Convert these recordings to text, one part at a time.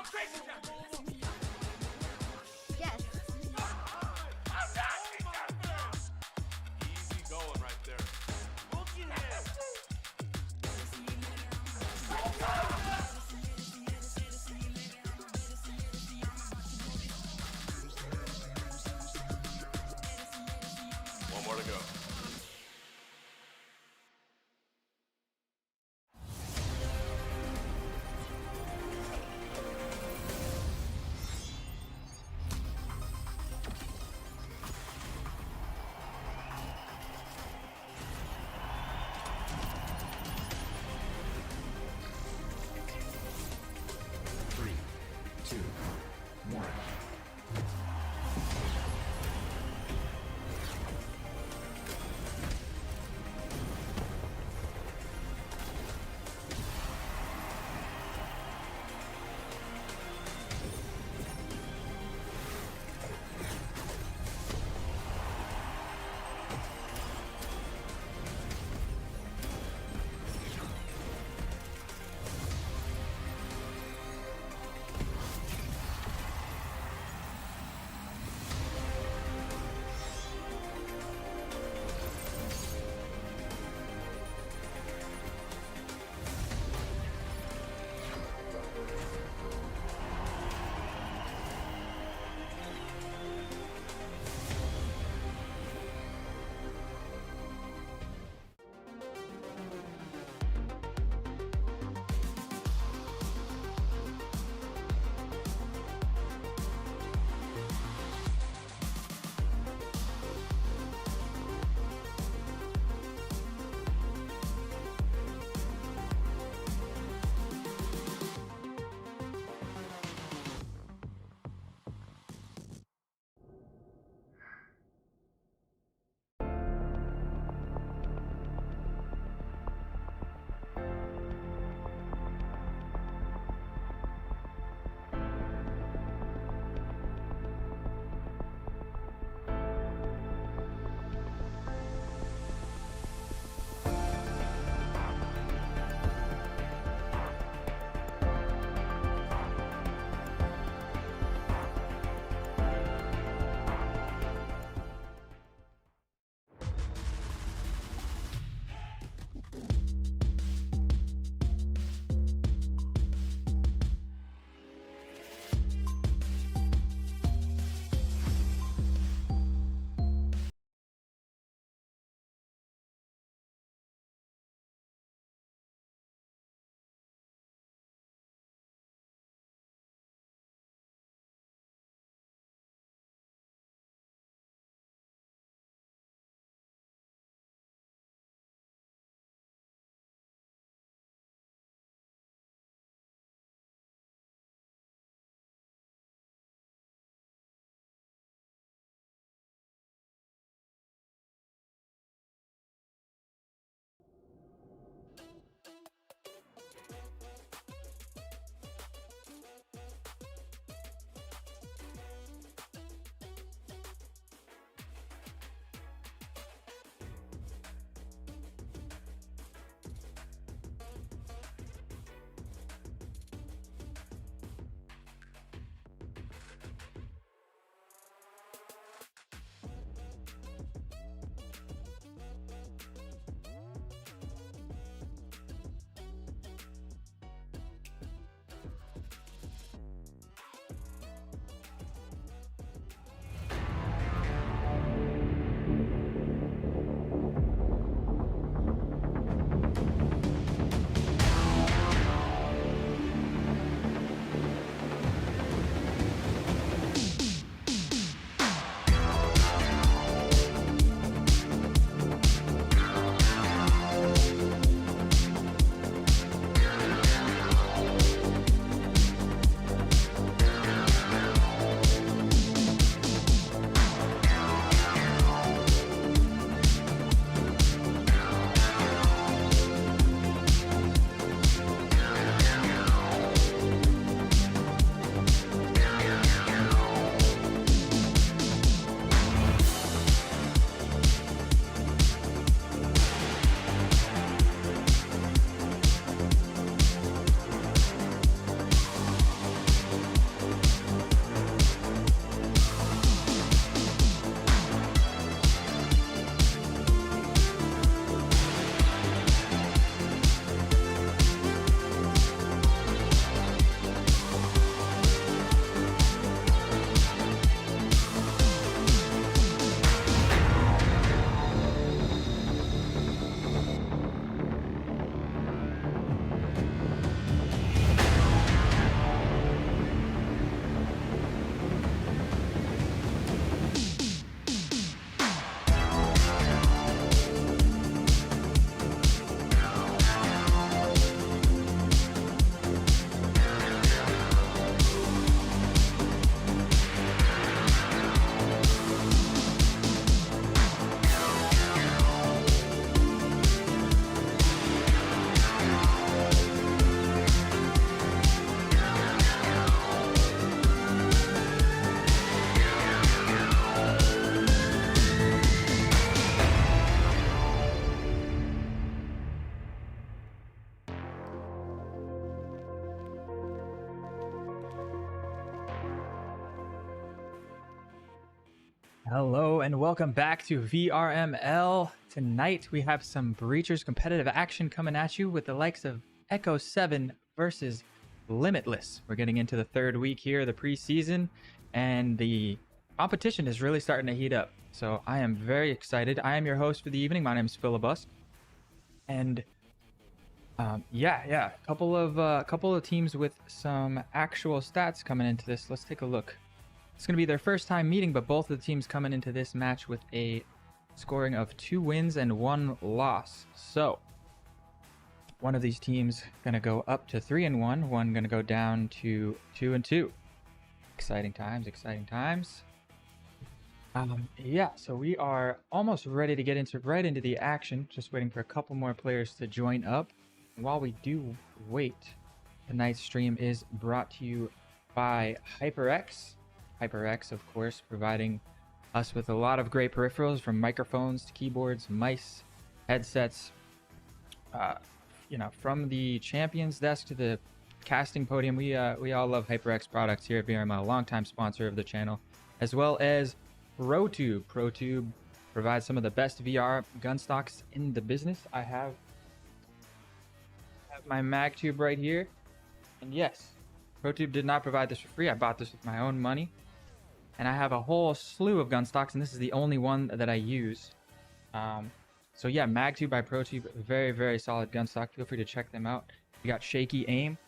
I'm crazy, Captain. Yes. I'm not. Easy going right there. Look at him. One more to go. Hello and welcome back to VRML. Tonight we have some Breachers competitive action coming at you with the likes of Echo-7 versus Limitless. We're getting into the third week here of the preseason, and the competition is really starting to heat up. So I am very excited. I am your host for the evening. My name is Philibus, and a couple of teams with some actual stats coming into this. Let's take a look. It's going to be their first time meeting, but both of the teams coming into this match with a scoring of 2 wins and 1 loss. So one of these teams going to go up to 3-1, one going to go down to 2-2. Exciting times, exciting times. So we are almost ready to get right into the action. Just waiting for a couple more players to join up. And while we do wait, tonight's stream is brought to you by HyperX. HyperX, of course, providing us with a lot of great peripherals, from microphones to keyboards, mice, headsets. From the champions desk to the casting podium, we all love HyperX products here at VRML, longtime sponsor of the channel, as well as ProTube. ProTube provides some of the best VR gun stocks in the business. I have my mag tube right here, and yes, ProTube did not provide this for free. I bought this with my own money. And I have a whole slew of gun stocks, and this is the only one that I use. So yeah, MagTube by ProTube, very, very solid gun stock. Feel free to check them out. We got shaky aim.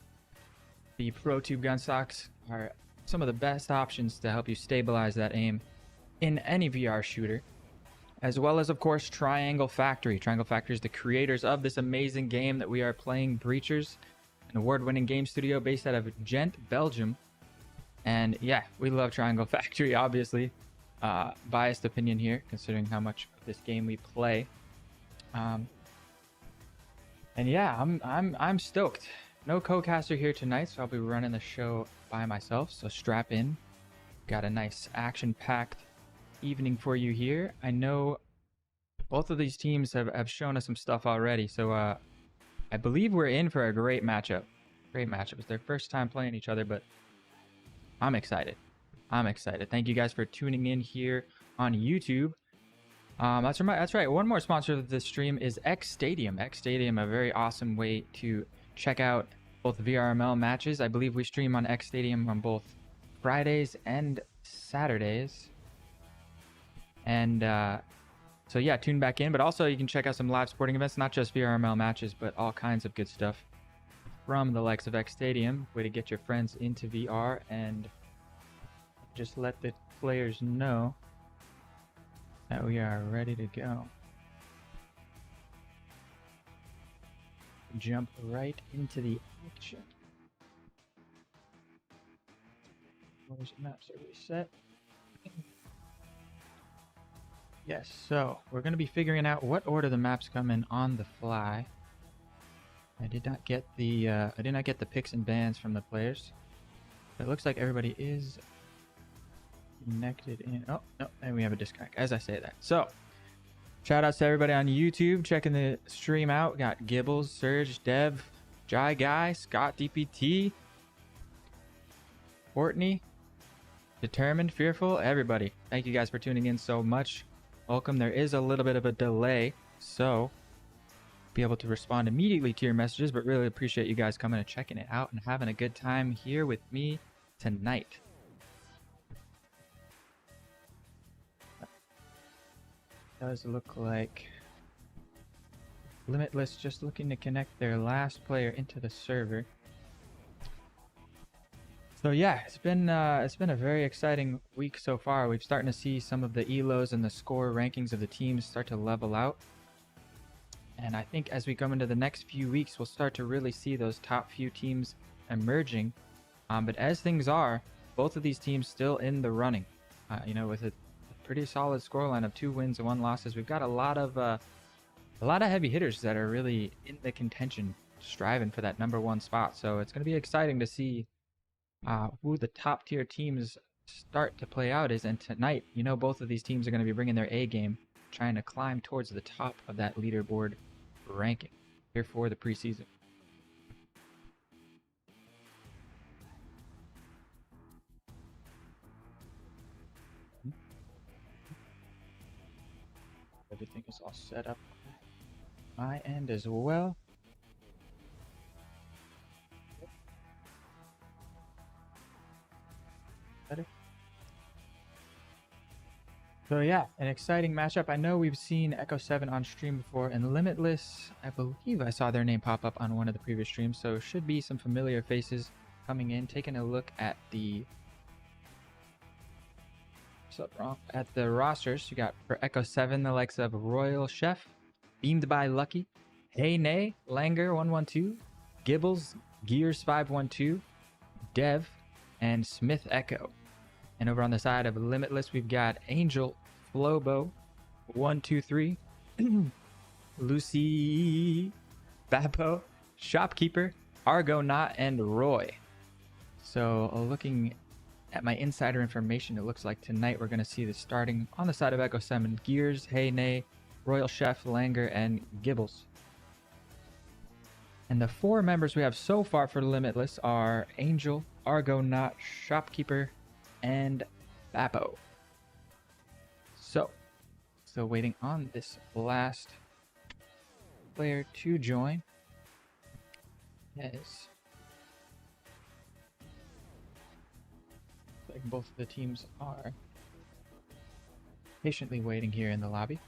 The ProTube gun stocks are some of the best options to help you stabilize that aim in any VR shooter. As well as, of course, Triangle Factory. Triangle Factory is the creators of this amazing game that we are playing, Breachers, an award-winning game studio based out of Ghent, Belgium. And yeah, we love Triangle Factory, obviously. Biased opinion here, considering how much of this game we play. And yeah, I'm stoked. No co-caster here tonight, so I'll be running the show by myself. So strap in. Got a nice action-packed evening for you here. I know both of these teams have shown us some stuff already, so I believe we're in for a great matchup. Great matchup. It's their first time playing each other, but I'm excited. I'm excited. Thank you guys for tuning in here on YouTube. That's right. One more sponsor of this stream is X Stadium. X Stadium, a very awesome way to check out both VRML matches. I believe we stream on X Stadium on both Fridays and Saturdays. And so yeah, tune back in. But also you can check out some live sporting events, not just VRML matches, but all kinds of good stuff from the likes of X Stadium. Way to get your friends into VR and just let the players know that we are ready to go. Jump right into the action. Where's the maps are reset? Yes, so we're going to be figuring out what order the maps come in on the fly. I did not get the picks and bans from the players. But it looks like everybody is connected in. Oh, no, and we have a disconnect as I say that. So, shout outs to everybody on YouTube checking the stream out. Got Gibbles, Surge, Dev, Jai Guy, Scott DPT, Courtney, Determined, Fearful, everybody. Thank you guys for tuning in so much. Welcome. There is a little bit of a delay, so be able to respond immediately to your messages, but really appreciate you guys coming and checking it out and having a good time here with me tonight. Does look like Limitless just looking to connect their last player into the server. So yeah, it's been a very exciting week so far. We're starting to see some of the elos and the score rankings of the teams start to level out. And I think as we come into the next few weeks, we'll start to really see those top few teams emerging. But as things are, both of these teams still in the running. With a pretty solid scoreline of 2 wins and 1 losses, we've got a lot of heavy hitters that are really in the contention, striving for that #1 spot. So it's going to be exciting to see who the top tier teams start to play out is. And tonight, both of these teams are going to be bringing their A game, trying to climb towards the top of that leaderboard ranking here for the preseason. It's all set up on my end as well. Better. So yeah, an exciting matchup. I know we've seen Echo-7 on stream before, and Limitless, I believe I saw their name pop up on one of the previous streams, so should be some familiar faces coming in. Taking a look at the rosters, you got for Echo-7 the likes of Royal Chef, Beamed by Lucky, Hey Nay, Langer 112, Gibbles, Gears 512, Dev, and Smith Echo. And over on the side of Limitless, we've got Angel, Flobo, 123, Lucy, Bapo, Shopkeeper, Argonaut, and Roy. So looking at my insider information, it looks like tonight we're going to see the starting on the side of Echo-7, Gears, Hey Nay, Royal Chef, Langer, and Gibbles. And the 4 members we have so far for Limitless are Angel, Argonaut, Shopkeeper, and Bapo. So, still waiting on this last player to join. Yes. Like both of the teams are patiently waiting here in the lobby.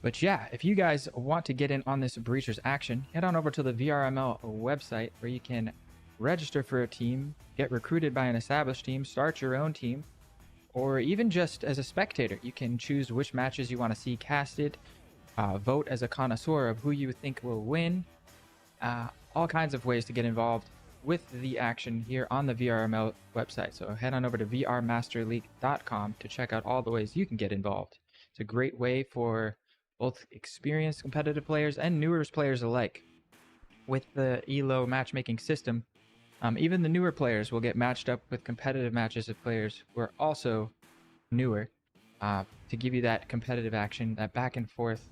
But yeah, if you guys want to get in on this Breachers action, head on over to the VRML website where you can register for a team, get recruited by an established team, start your own team, or even just as a spectator. You can choose which matches you want to see casted, vote as a connoisseur of who you think will win, all kinds of ways to get involved with the action here on the VRML website. So head on over to vrmasterleague.com to check out all the ways you can get involved. It's a great way for both experienced competitive players and newer players alike. With the ELO matchmaking system, even the newer players will get matched up with competitive matches of players who are also newer, to give you that competitive action, that back and forth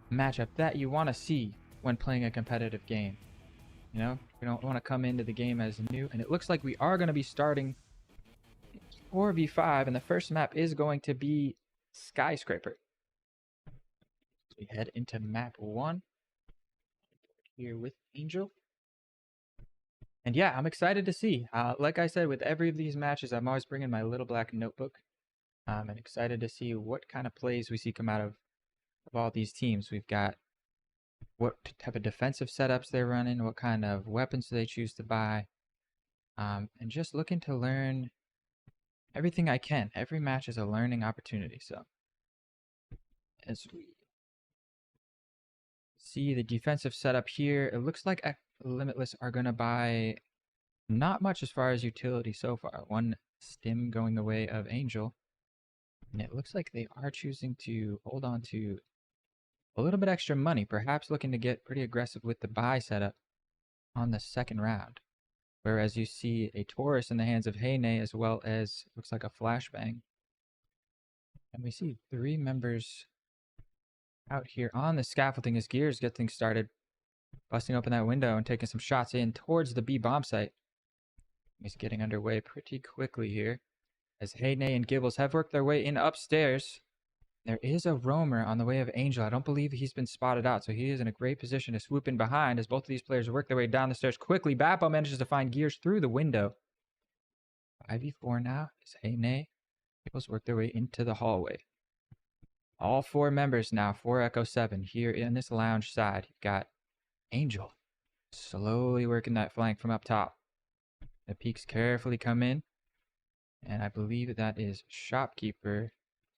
matchup that you want to see when playing a competitive game. You know, we don't want to come into the game as new, and it looks like we are going to be starting 4v5, and the first map is going to be Skyscraper. So we head into map 1 here with Angel. And yeah, I'm excited to see. Like I said, with every of these matches, I'm always bringing my little black notebook. And excited to see what kind of plays we see come out of all these teams. We've got what type of defensive setups they're running, what kind of weapons do they choose to buy, and just looking to learn everything I can. Every match is a learning opportunity. So as we see the defensive setup here, it looks like Limitless are going to buy not much as far as utility so far. One stim going the way of Angel. And it looks like they are choosing to hold on to a little bit extra money, perhaps looking to get pretty aggressive with the buy setup on the second round. Whereas you see a Taurus in the hands of Heine, as well as looks like a flashbang. And we see 3 members out here on the scaffolding as Gears get things started, busting open that window and taking some shots in towards the B bomb site. He's getting underway pretty quickly here, as Heine and Gibbles have worked their way in upstairs. There is a roamer on the way of Angel. I don't believe he's been spotted out, so he is in a great position to swoop in behind as both of these players work their way down the stairs quickly. Bapo manages to find Gears through the window. 5v4 now as Heine. Gibbles work their way into the hallway. All 4 members now for Echo-7 here in this lounge side. You've got Angel slowly working that flank from up top. The peeks carefully come in, and I believe that is Shopkeeper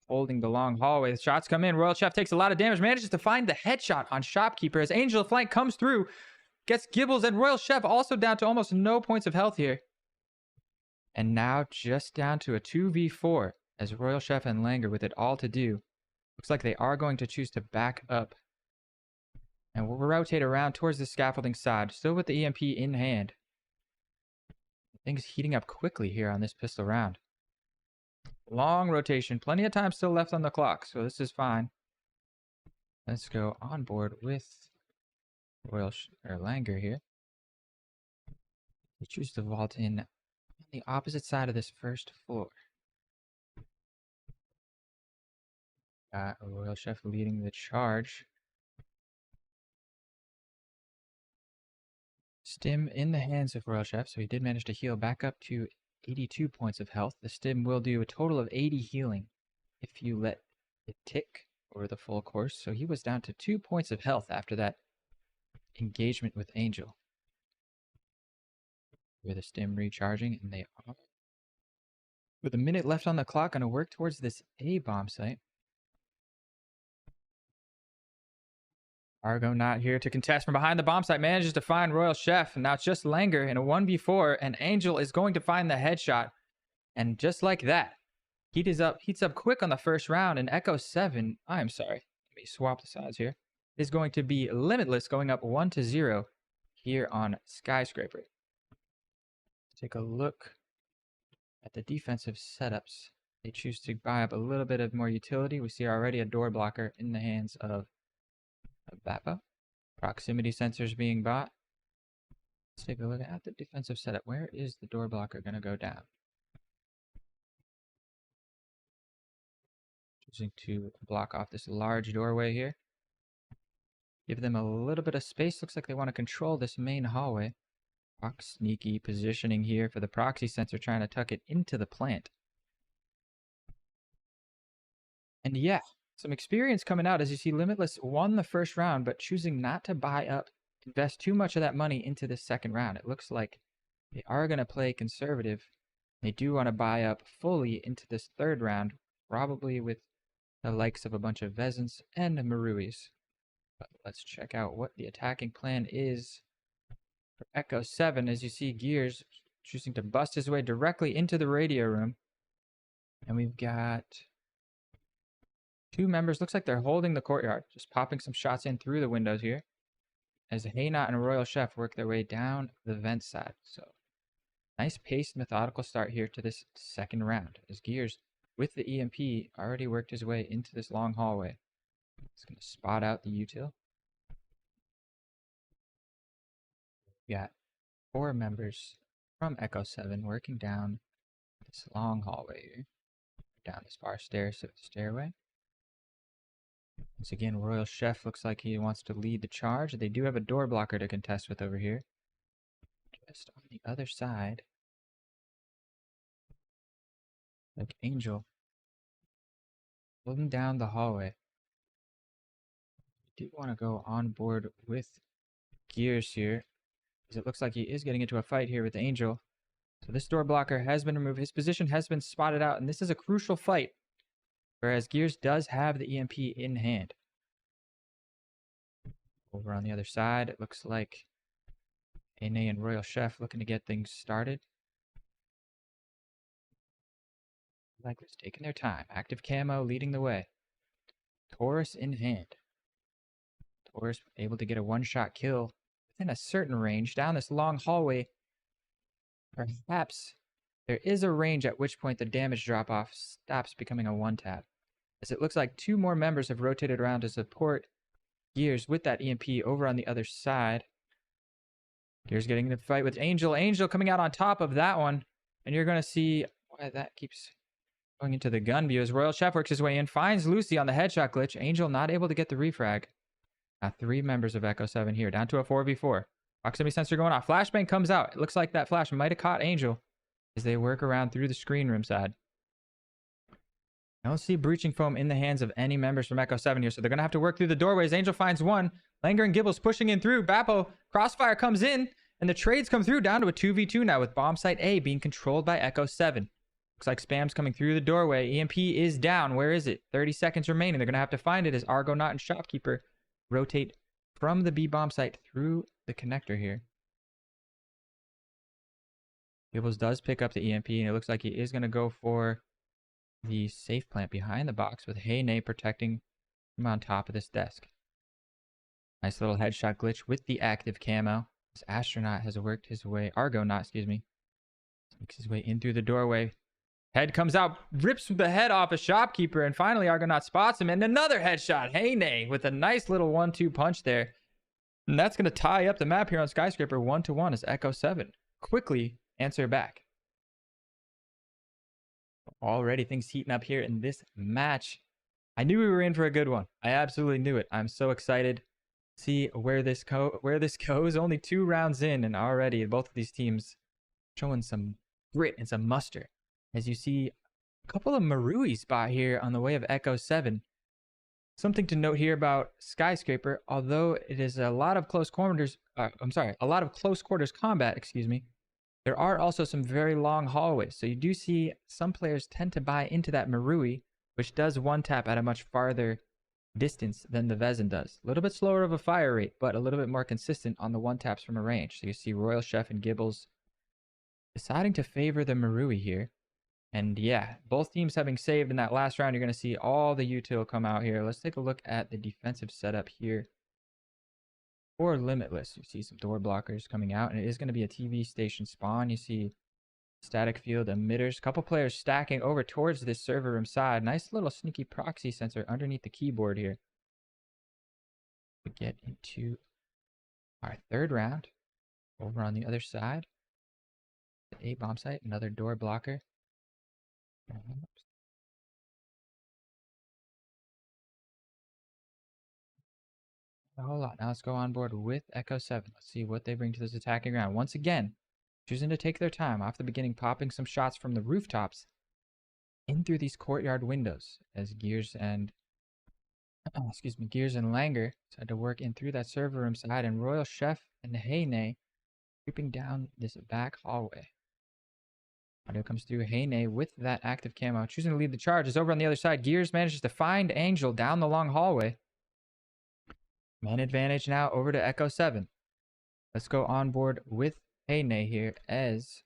holding the long hallway. The shots come in. Royal Chef takes a lot of damage, manages to find the headshot on Shopkeeper as Angel flank comes through, gets Gibbles and Royal Chef also down to almost no points of health here. And now just down to a 2v4 as Royal Chef and Langer with it all to do. Looks like they are going to choose to back up. And we'll rotate around towards the scaffolding side, still with the EMP in hand. Things heating up quickly here on this pistol round. Long rotation, plenty of time still left on the clock, so this is fine. Let's go on board with Langer here. We choose to vault in on the opposite side of this first floor. Got Royal Chef leading the charge. Stim in the hands of Royal Chef, so he did manage to heal back up to 82 points of health. The Stim will do a total of 80 healing if you let it tick over the full course. So he was down to 2 points of health after that engagement with Angel. With the Stim recharging, and they are. With a minute left on the clock, going to work towards this A bomb site. Argo not here to contest from behind the bomb site. Manages to find Royal Chef. And now it's just Langer in a 1v4. And Angel is going to find the headshot. And just like that, heats up quick on the first round. And Echo-7, I'm sorry, let me swap the sides here, is going to be Limitless, going up 1-0 here on Skyscraper. Take a look at the defensive setups. They choose to buy up a little bit of more utility. We see already a door blocker in the hands of Bappo. Proximity sensors being bought. Let's take a look at the defensive setup. Where is the door blocker going to go down? Choosing to block off this large doorway here. Give them a little bit of space. Looks like they want to control this main hallway. Sneaky positioning here for the proxy sensor, trying to tuck it into the plant. And yeah, some experience coming out as you see Limitless won the first round, but choosing not to buy up, invest too much of that money into this second round. It looks like they are going to play conservative. They do want to buy up fully into this third round, probably with the likes of a bunch of Vezins and Maruis. But let's check out what the attacking plan is for Echo-7, as you see Gears choosing to bust his way directly into the radio room. And we've got two members. Looks like they're holding the courtyard, just popping some shots in through the windows here, as Hideout and Royal Chef work their way down the vent side. So nice paced, methodical start here to this second round, as Gears, with the EMP, already worked his way into this long hallway. He's going to spot out the util. We got 4 members from Echo-7 working down this long hallway here, down this far stairway. Once again, Royal Chef looks like he wants to lead the charge. They do have a door blocker to contest with over here. Just on the other side, like Angel, holding down the hallway. I do want to go on board with Gears here, because it looks like he is getting into a fight here with Angel. So this door blocker has been removed. His position has been spotted out, and this is a crucial fight, whereas Gears does have the EMP in hand. Over on the other side, it looks like Ane and Royal Chef looking to get things started. Like this, taking their time. Active camo leading the way. Taurus in hand. Taurus able to get a one-shot kill within a certain range down this long hallway. Perhaps there is a range at which point the damage drop-off stops becoming a one-tap, as it looks like 2 more members have rotated around to support Gears with that EMP over on the other side. Gears getting in the fight with Angel. Angel coming out on top of that one, and you're going to see why that keeps going into the gun view as Royal Chef works his way in, finds Lucy on the headshot glitch. Angel not able to get the refrag. Now 3 members of Echo-7 here, down to a 4v4. Proximity sensor going off. Flashbang comes out. It looks like that flash might have caught Angel as they work around through the screen room side. I don't see breaching foam in the hands of any members from Echo-7 here, so they're going to have to work through the doorways. Angel finds one. Langer and Gibbles pushing in through. Bappo, Crossfire comes in, and the trades come through down to a 2v2 now, with bomb site A being controlled by Echo-7. Looks like spam's coming through the doorway. EMP is down. Where is it? 30 seconds remaining. They're going to have to find it as Argonaut and Shopkeeper rotate from the B bomb site through the connector here. Gibbles does pick up the EMP, and it looks like he is going to go for the safe plant behind the box, with Heyne protecting him on top of this desk. Nice little headshot glitch with the active camo. This astronaut has worked his way, Argonaut, excuse me, makes his way in through the doorway. Head comes out, rips the head off a Shopkeeper, and finally Argonaut spots him, and another headshot. Heyne with a nice little 1-2 punch there. And that's going to tie up the map here on Skyscraper 1-1 as Echo-7 quickly answer back. Already things heating up here in this match. I knew we were in for a good one. I absolutely knew it. I'm so excited to see where this goes. Only 2 rounds in, and already both of these teams showing some grit and some muster. As you see, a couple of Marui spot here on the way of Echo-7. Something to note here about Skyscraper, although it is a lot of close quarters, a lot of close quarters combat, excuse me, there are also some very long hallways. So you do see some players tend to buy into that Marui, which does one tap at a much farther distance than the Vezin does. A little bit slower of a fire rate, but a little bit more consistent on the one taps from a range. So you see Royal Chef and Gibbles deciding to favor the Marui here. And yeah, both teams having saved in that last round, you're going to see all the util come out here. Let's take a look at the defensive setup here for Limitless. You see some door blockers coming out, and it is going to be a TV station spawn. You see static field emitters. A couple players stacking over towards this server room side. Nice little sneaky proxy sensor underneath the keyboard here. We get into our 3rd round. Over on the other side, the A bomb site, another door blocker. A whole lot. Now let's go on board with Echo-7. Let's see what they bring to this attacking round. Once again, choosing to take their time off the beginning, popping some shots from the rooftops in through these courtyard windows as Gears and Langer had to work in through that server room side, and Royal Chef and Heine creeping down this back hallway. Audio comes through. Heine with that active camo, choosing to lead the charge. Is over on the other side. Gears manages to find Angel down the long hallway. Man advantage now over to Echo-7. Let's go on board with Heine here as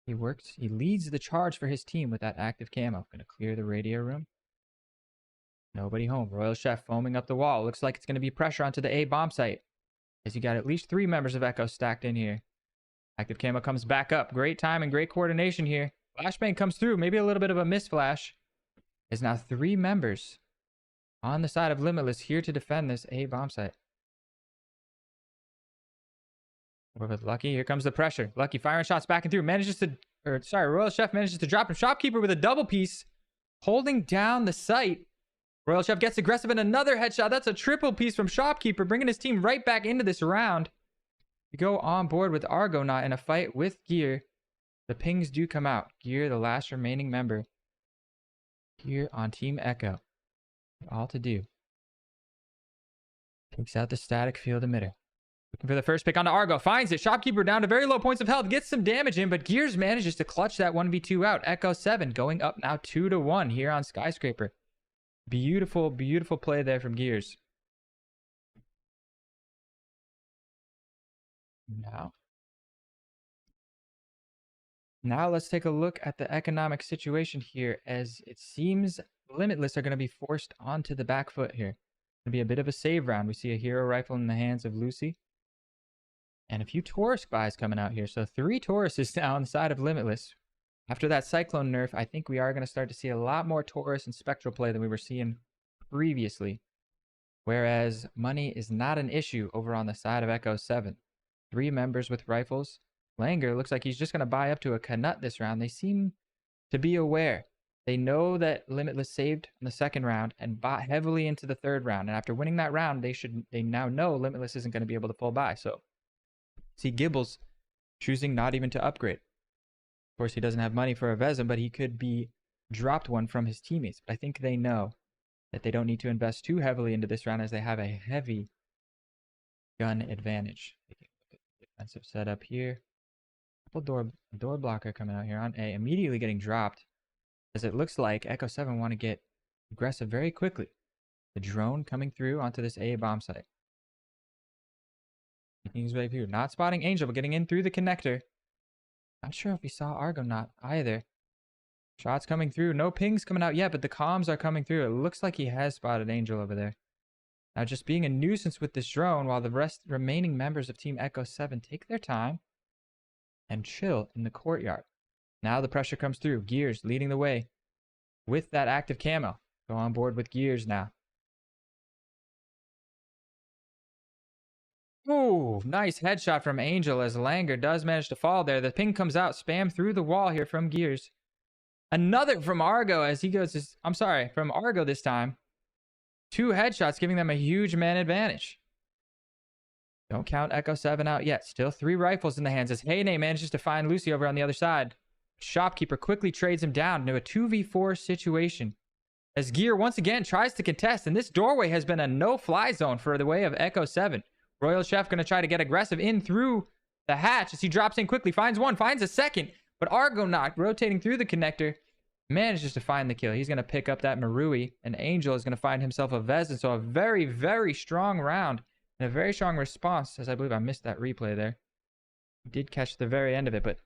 he leads the charge for his team with that active camo. Gonna clear the radio room. Nobody home. Royal Chef foaming up the wall. Looks like it's gonna be pressure onto the A bomb site, as you got at least 3 members of Echo stacked in here. Active camo comes back up. Great time and great coordination here. Flashbang comes through. Maybe a little bit of a miss flash. Is now 3 members on the side of Limitless here to defend this A bomb site. Over with Lucky. Here comes the pressure. Lucky firing shots back and through. Royal Chef manages to drop him. Shopkeeper with a double piece, holding down the site. Royal Chef gets aggressive and another headshot. That's a triple piece from Shopkeeper, bringing his team right back into this round. We go on board with Argonaut in a fight with Gear. The pings do come out. Gear, the last remaining member here on Team Echo. All to do. Takes out the static field emitter. Looking for the first pick onto Argo. Finds it. Shopkeeper down to very low points of health. Gets some damage in, but Gears manages to clutch that 1v2 out. Echo-7 going up now 2-1 here on Skyscraper. Beautiful, beautiful play there from Gears. Now let's take a look at the economic situation here, as it seems Limitless are going to be forced onto the back foot here. It's going to be a bit of a save round. We see a hero rifle in the hands of Lucy. And a few Taurus buys coming out here. So 3 Tauruses now on the side of Limitless. After that Cyclone nerf, I think we are going to start to see a lot more Taurus and Spectral play than we were seeing previously. Whereas money is not an issue over on the side of Echo-7. 3 members with rifles. Langer looks like he's just going to buy up to a Canut this round. They seem to be aware. They know that Limitless saved in the 2nd round and bought heavily into the 3rd round. And after winning that round, they now know Limitless isn't going to be able to full buy. So see Gibbles choosing not even to upgrade. Of course, he doesn't have money for a Vezin, but he could be dropped one from his teammates. But I think they know that they don't need to invest too heavily into this round, as they have a heavy gun advantage. Defensive setup here. Couple door blocker coming out here on A, immediately getting dropped, as it looks like Echo-7 want to get aggressive very quickly. The drone coming through onto this A bomb site. He's right here. Not spotting Angel, but getting in through the connector. Not sure if he saw Argonaut either. Shots coming through. No pings coming out yet, but the comms are coming through. It looks like he has spotted Angel over there. Now just being a nuisance with this drone, while the remaining members of Team Echo-7 take their time and chill in the courtyard. Now the pressure comes through. Gears leading the way with that active camo. Go on board with Gears now. Ooh, nice headshot from Angel, as Langer does manage to fall there. The ping comes out, spam through the wall here from Gears. Another from Argo as he goes to, I'm sorry, from Argo this time. 2 headshots, giving them a huge man advantage. Don't count Echo-7 out yet. Still 3 rifles in the hands as Heyne manages to find Lucy over on the other side. Shopkeeper quickly trades him down into a 2v4 situation. As Gear once again tries to contest, and this doorway has been a no-fly zone for the way of Echo-7. Royal Chef going to try to get aggressive in through the hatch as he drops in quickly, finds one, finds a second, but Argonaut rotating through the connector manages to find the kill. He's going to pick up that Marui, and Angel is going to find himself a Vezin, so a very, very strong round and a very strong response, as I believe I missed that replay there. Did catch the very end of it, but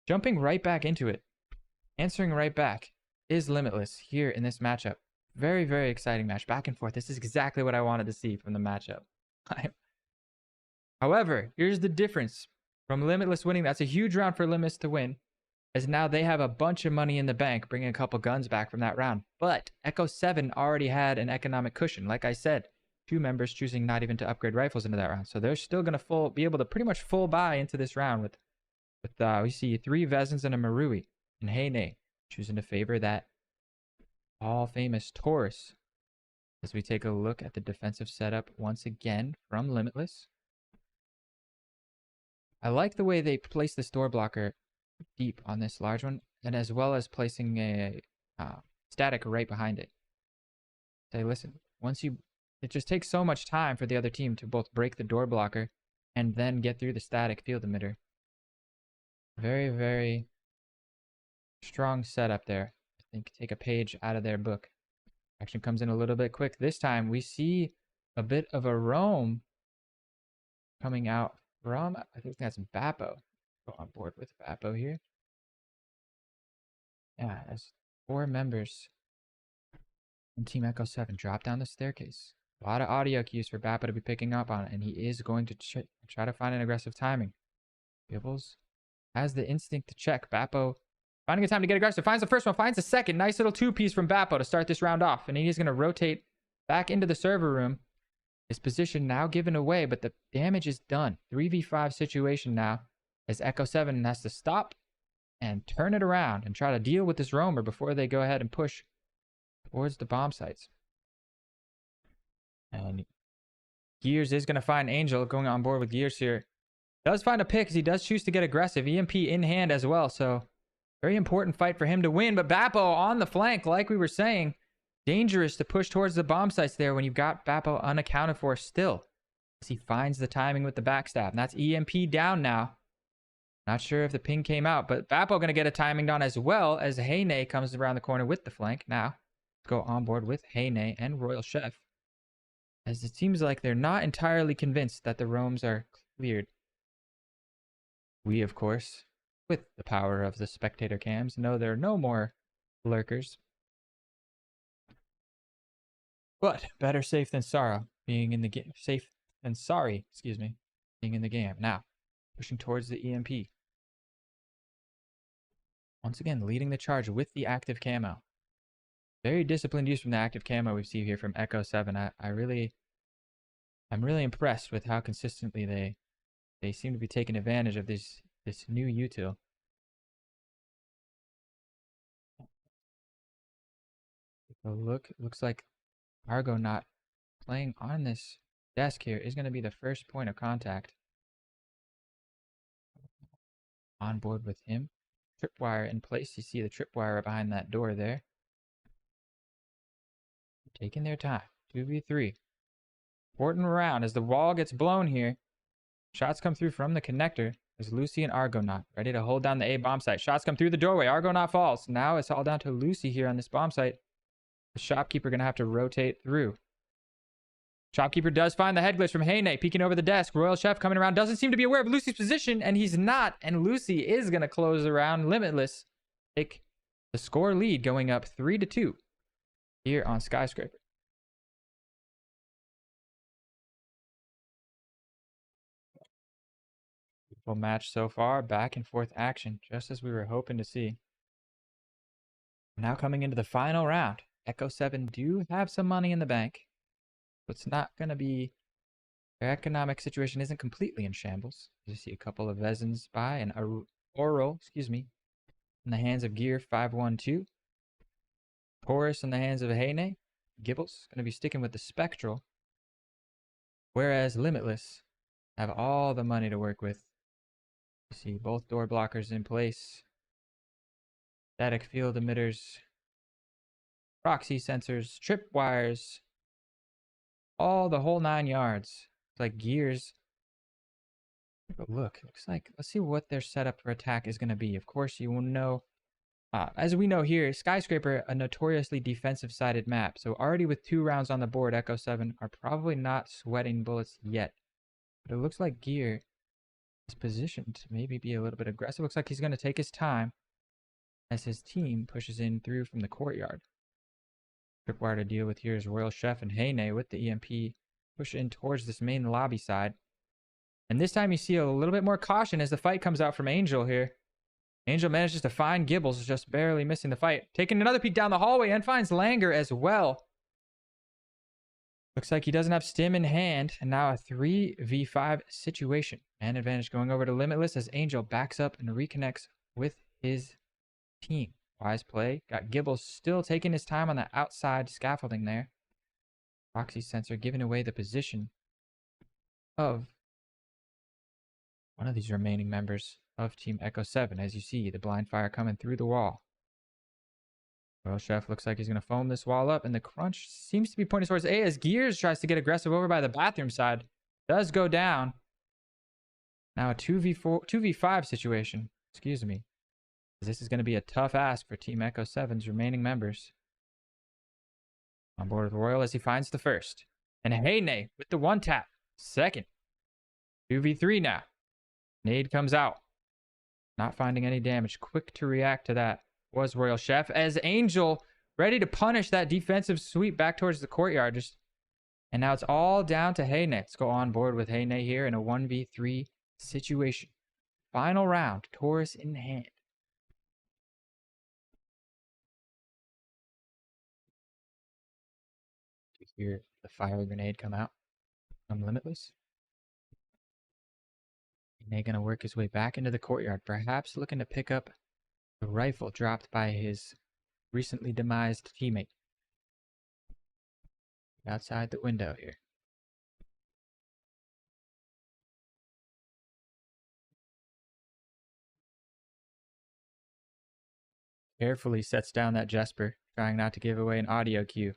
jumping right back into it, answering right back, is Limitless here in this matchup. Very, very exciting match. Back and forth. This is exactly what I wanted to see from the matchup. However, here's the difference from Limitless winning. That's a huge round for Limitless to win, as now they have a bunch of money in the bank, bringing a couple guns back from that round. But Echo-7 already had an economic cushion. Like I said, 2 members choosing not even to upgrade rifles into that round. So they're still going to be able to pretty much full buy into this round with we see 3 Vezins and a Marui. And Heyne choosing to favor that all-famous Taurus. As we take a look at the defensive setup once again from Limitless. I like the way they place this door blocker deep on this large one, and as well as placing a static right behind it. Say, listen, it just takes so much time for the other team to both break the door blocker and then get through the static field emitter. Very, very strong setup there. I think take a page out of their book. Action comes in a little bit quick. This time we see a bit of a roam coming out from, I think that's Bappo. Go on board with Bappo here. Yeah, as 4 members in Team Echo-7 drop down the staircase. A lot of audio cues for Bappo to be picking up on, and he is going to try to find an aggressive timing. Gibbles has the instinct to check. Bappo finding a time to get aggressive. Finds the first one, finds the second. Nice little 2-piece from Bappo to start this round off. And he's going to rotate back into the server room. His position now given away, but the damage is done. 3v5 situation now, as Echo-7 has to stop and turn it around and try to deal with this roamer before they go ahead and push towards the bomb sites. And Gears is going to find Angel going on board with Gears here. Does find a pick as he does choose to get aggressive. EMP in hand as well, so very important fight for him to win. But Bappo on the flank, like we were saying, dangerous to push towards the bomb sites there when you've got Bappo unaccounted for still. As he finds the timing with the backstab. And that's EMP down now. Not sure if the ping came out, but Bappo going to get a timing down as well as Heyne comes around the corner with the flank. Now, let's go on board with Heyne and Royal Chef, as it seems like they're not entirely convinced that the roams are cleared. We, of course, with the power of the spectator cams, know there are no more lurkers. But better safe than sorrow, being in the game. Safe than sorry, excuse me, being in the game. Now, pushing towards the EMP. Once again, leading the charge with the active camo. Very disciplined use from the active camo we see here from Echo-7. I'm really impressed with how consistently they seem to be taking advantage of this new util. So looks like Argonaut playing on this desk here is going to be the first point of contact. On board with him. Tripwire in place. You see the tripwire behind that door there. Taking their time. 2v3. Important round as the wall gets blown here. Shots come through from the connector. There's Lucy and Argonaut ready to hold down the A bomb site. Shots come through the doorway. Argonaut falls. Now it's all down to Lucy here on this bomb site. The shopkeeper going to have to rotate through. Shopkeeper does find the head glitch from Heyne, peeking over the desk. Royal Chef coming around, doesn't seem to be aware of Lucy's position, and he's not. And Lucy is going to close around Limitless. Take the score lead, going up 3-2 here on Skyscraper. Beautiful match so far. Back and forth action, just as we were hoping to see. Now coming into the final round. Echo-7 do have some money in the bank. It's not going to be, their economic situation isn't completely in shambles. You see a couple of Vezins by and Oral, in the hands of Gear 512. Taurus in the hands of Heine. Gibbles going to be sticking with the Spectral. Whereas Limitless have all the money to work with. You see both door blockers in place. Static field emitters. Proxy sensors. Trip wires. All the whole 9 yards. It's like Gears. But look, looks like, let's see what their setup for attack is going to be. Of course, you will know. As we know here, Skyscraper, a notoriously defensive-sided map. So already with 2 rounds on the board, Echo-7 are probably not sweating bullets yet. But it looks like Gear is positioned to maybe be a little bit aggressive. Looks like he's going to take his time as his team pushes in through from the courtyard. Tripwire to deal with here is Royal Chef and Heine with the EMP. Push in towards this main lobby side. And this time you see a little bit more caution as the fight comes out from Angel here. Angel manages to find Gibbles, just barely missing the fight. Taking another peek down the hallway and finds Langer as well. Looks like he doesn't have Stim in hand. And now a 3v5 situation. Man advantage going over to Limitless as Angel backs up and reconnects with his team. Wise play. Got Gibbles still taking his time on the outside scaffolding there. Proxy sensor giving away the position of one of these remaining members of Team Echo-7. As you see, the blind fire coming through the wall. Royal Chef looks like he's going to foam this wall up, and the crunch seems to be pointing towards A as Gears tries to get aggressive over by the bathroom side. Does go down. Now a 2v5 situation. Excuse me. This is going to be a tough ask for Team Echo-7's remaining members. On board with Royal as he finds the first. And Heine with the 1-tap. Second. 2v3 now. Nade comes out. Not finding any damage. Quick to react to that was Royal Chef as Angel ready to punish that defensive sweep back towards the courtyard. And now it's all down to Heine. Let's go on board with Heine here in a 1v3 situation. Final round. Taurus in hand. You hear the fire grenade come out from Limitless. Heine gonna work his way back into the courtyard, perhaps looking to pick up the rifle dropped by his recently demised teammate. Outside the window here. Carefully sets down that Jesper, trying not to give away an audio cue.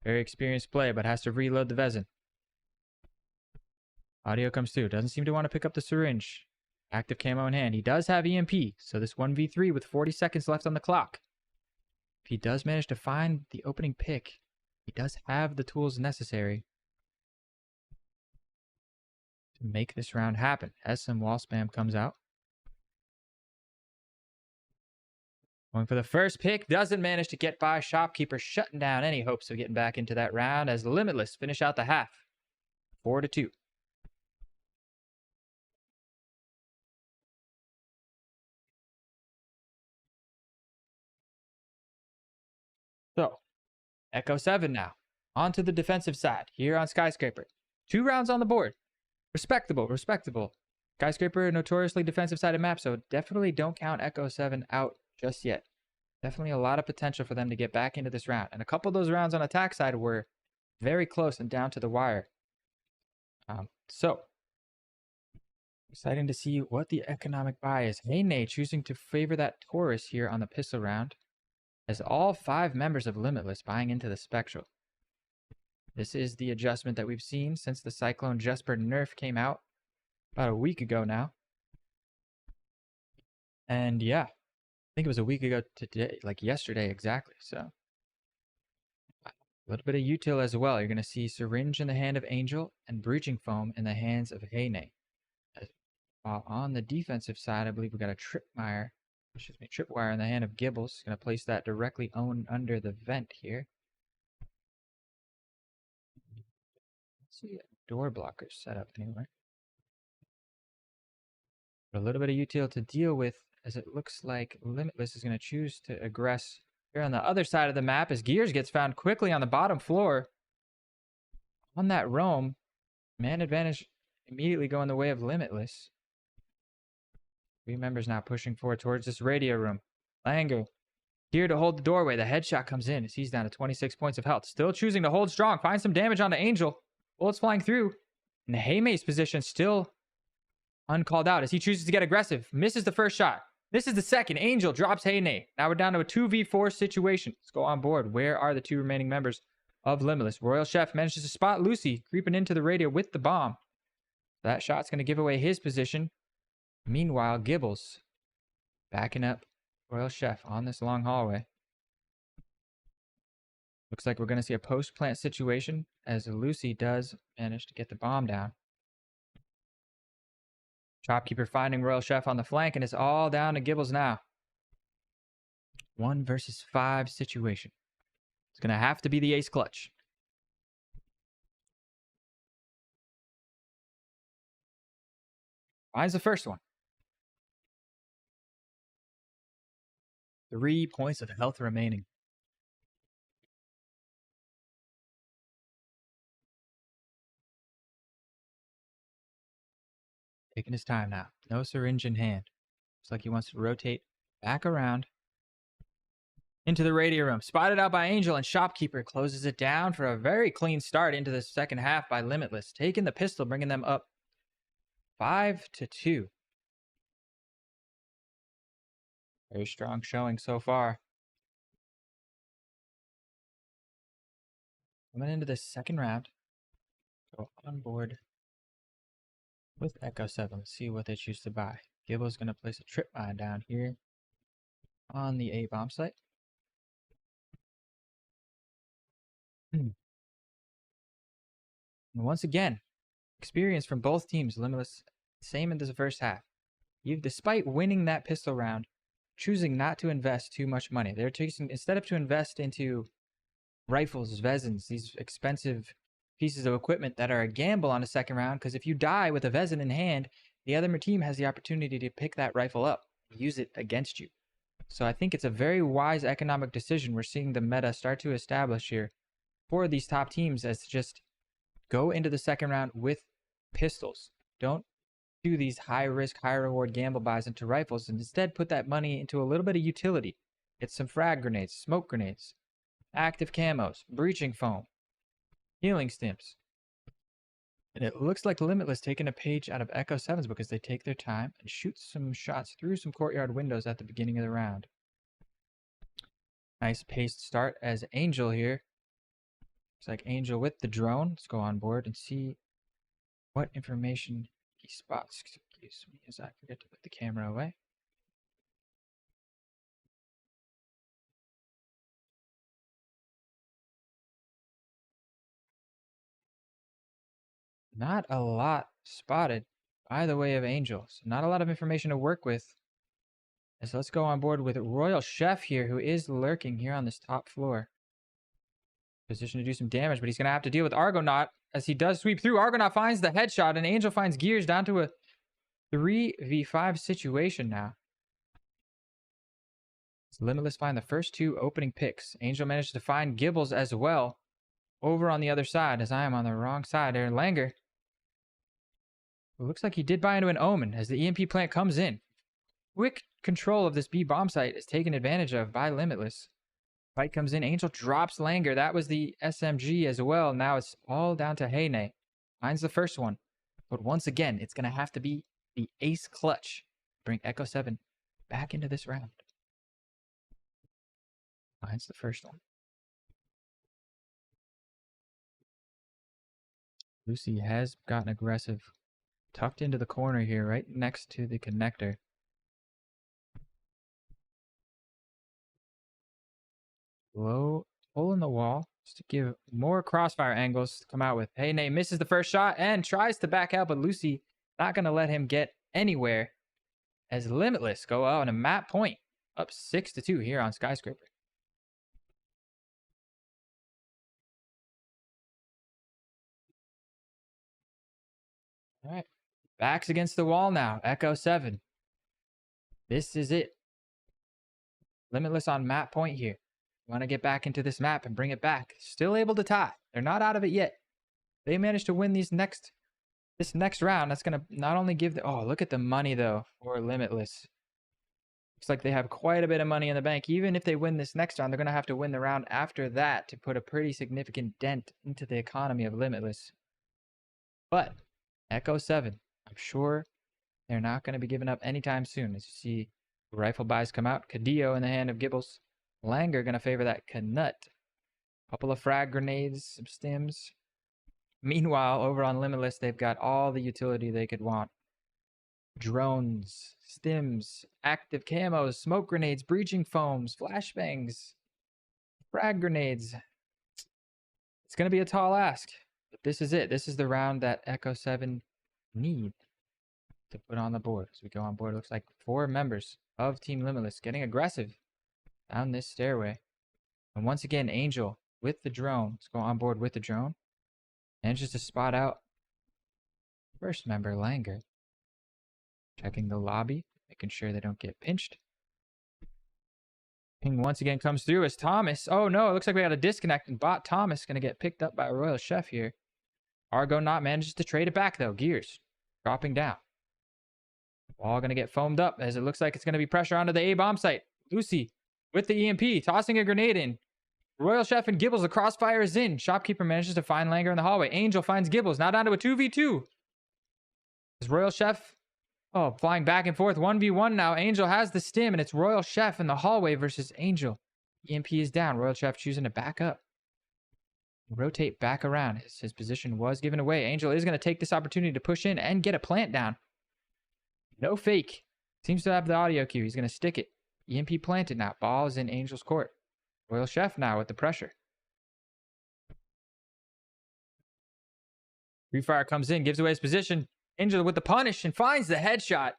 Very experienced play, but has to reload the Vezin. Audio comes through. Doesn't seem to want to pick up the syringe. Active camo in hand. He does have EMP, so this 1v3 with 40 seconds left on the clock. If he does manage to find the opening pick, he does have the tools necessary to make this round happen. As some wall spam comes out. Going for the first pick. Doesn't manage to get by. Shopkeeper shutting down any hopes of getting back into that round as Limitless finish out the half. 4-2. So, Echo-7 now. On to the defensive side here on Skyscraper. 2 rounds on the board. Respectable, respectable. Skyscraper, a notoriously defensive-sided map, so definitely don't count Echo-7 out just yet. Definitely a lot of potential for them to get back into this round. And a couple of those rounds on attack side were very close and down to the wire. So, exciting to see what the economic buy is. Heine choosing to favor that Taurus here on the pistol round, as all 5 members of Limitless buying into the Spectral. This is the adjustment that we've seen since the Cyclone Jesper nerf came out about a week ago now. And yeah, I think it was a week ago today, like yesterday exactly. So a little bit of util as well. You're going to see syringe in the hand of Angel and breaching foam in the hands of Heine. While on the defensive side, I believe we got a tripwire in the hand of Gibbles. Going to place that directly under the vent here. Let's see a door blocker set up anywhere. But a little bit of util to deal with, as it looks like Limitless is going to choose to aggress here on the other side of the map as Gears gets found quickly on the bottom floor. On that roam, man advantage immediately going the way of Limitless. 3 members now pushing forward towards this radio room. Langer here to hold the doorway. The headshot comes in as he's down to 26 points of health. Still choosing to hold strong. Finds some damage on the Angel. Bullets flying through. And Heime's position still uncalled out as he chooses to get aggressive. Misses the first shot. This is the second. Angel drops Heine. Now we're down to a 2v4 situation. Let's go on board. Where are the two remaining members of Limitless? Royal Chef manages to spot Lucy creeping into the radio with the bomb. That shot's going to give away his position. Meanwhile, Gibbles backing up Royal Chef on this long hallway. Looks like we're going to see a post-plant situation as Lucy does manage to get the bomb down. Shopkeeper finding Royal Chef on the flank, and it's all down to Gibbles now. 1 versus 5 situation. It's going to have to be the ace clutch. Finds the first one. 3 points of health remaining. Taking his time now. No syringe in hand. Looks like he wants to rotate back around into the radio room. Spotted out by Angel, and Shopkeeper closes it down for a very clean start into the second half by Limitless. Taking the pistol, bringing them up 5-2. Very strong showing so far. Coming into the second round. Go on board with Echo-7. Let's see what they choose to buy. Gibbo's going to place a trip mine down here on the A bomb site. And once again, experience from both teams. Limitless, same in the first half. Despite winning that pistol round, choosing not to invest too much money. They're choosing, instead of to invest into rifles, Vezins, these expensive pieces of equipment that are a gamble on a second round, because if you die with a Vezin in hand, the other team has the opportunity to pick that rifle up, use it against you. So I think it's a very wise economic decision we're seeing the meta start to establish here for these top teams, as to just go into the second round with pistols. Don't do these high risk, high reward gamble buys into rifles, and instead put that money into a little bit of utility. Get some frag grenades, smoke grenades, active camos, breaching foam, healing stimps. And it looks like Limitless taking a page out of Echo-7's because they take their time and shoot some shots through some courtyard windows at the beginning of the round. Nice paced start as Angel here. Looks like Angel with the drone. Let's go on board and see what information he spots. Excuse me as I forget to put the camera away. Not a lot spotted by the way of Angel. So not a lot of information to work with. So let's go on board with Royal Chef here, who is lurking here on this top floor. Position to do some damage, but he's going to have to deal with Argonaut as he does sweep through. Argonaut finds the headshot, and Angel finds Gears down to a 3v5 situation now. So Limitless find the first 2 opening picks. Angel manages to find Gibbles as well over on the other side, as I am on the wrong side there. Langer, it looks like he did buy into an Omen as the EMP plant comes in. Quick control of this B bomb site is taken advantage of by Limitless. Fight comes in. Angel drops Langer. That was the SMG as well. Now it's all down to Heine. Finds the first one. But once again, it's going to have to be the ace clutch. Bring Echo-7 back into this round. Finds the first one. Lucy has gotten aggressive. Tucked into the corner here, right next to the connector. Low hole in the wall just to give more crossfire angles to come out with. Heine misses the first shot and tries to back out, but Lucy not going to let him get anywhere as Limitless go out on a map point. Up 6-2 here on Skyscraper. All right. Backs against the wall now. Echo-7. This is it. Limitless on map point here. Want to get back into this map and bring it back. Still able to tie. They're not out of it yet. They managed to win this next round. That's going to not only give the... Oh, look at the money, though, for Limitless. Looks like they have quite a bit of money in the bank. Even if they win this next round, they're going to have to win the round after that to put a pretty significant dent into the economy of Limitless. But Echo-7, I'm sure they're not going to be giving up anytime soon. As you see, rifle buys come out. Cadillo in the hand of Gibbles. Langer going to favor that Knut. Couple of frag grenades, some stims. Meanwhile, over on Limitless, they've got all the utility they could want. Drones, stims, active camos, smoke grenades, breaching foams, flashbangs, frag grenades. It's going to be a tall ask, but this is it. This is the round that Echo-7 need to put on the board. As we go on board, it looks like 4 members of Team Limitless getting aggressive down this stairway. And once again, Angel with the drone. Let's go on board with the drone. And just to spot out first member, Langer. Checking the lobby, making sure they don't get pinched. Ping once again comes through as Thomas. Oh no, it looks like we got a disconnect, and bot Thomas going to get picked up by a Royal Chef here. Argonaut manages to trade it back though. Gears dropping down. All going to get foamed up as it looks like it's going to be pressure onto the A bomb site. Lucy with the EMP, tossing a grenade in. Royal Chef and Gibbles, the crossfire is in. Shopkeeper manages to find Langer in the hallway. Angel finds Gibbles, now down to a 2v2. As Royal Chef, flying back and forth, 1v1 now. Angel has the stim, and it's Royal Chef in the hallway versus Angel. EMP is down. Royal Chef choosing to back up. Rotate back around. His position was given away. Angel is going to take this opportunity to push in and get a plant down. No fake. Seems to have the audio cue. He's going to stick it. EMP planted now. Ball is in Angel's court. Royal Chef now with the pressure. Free fire comes in, gives away his position. Angel with the punish and finds the headshot.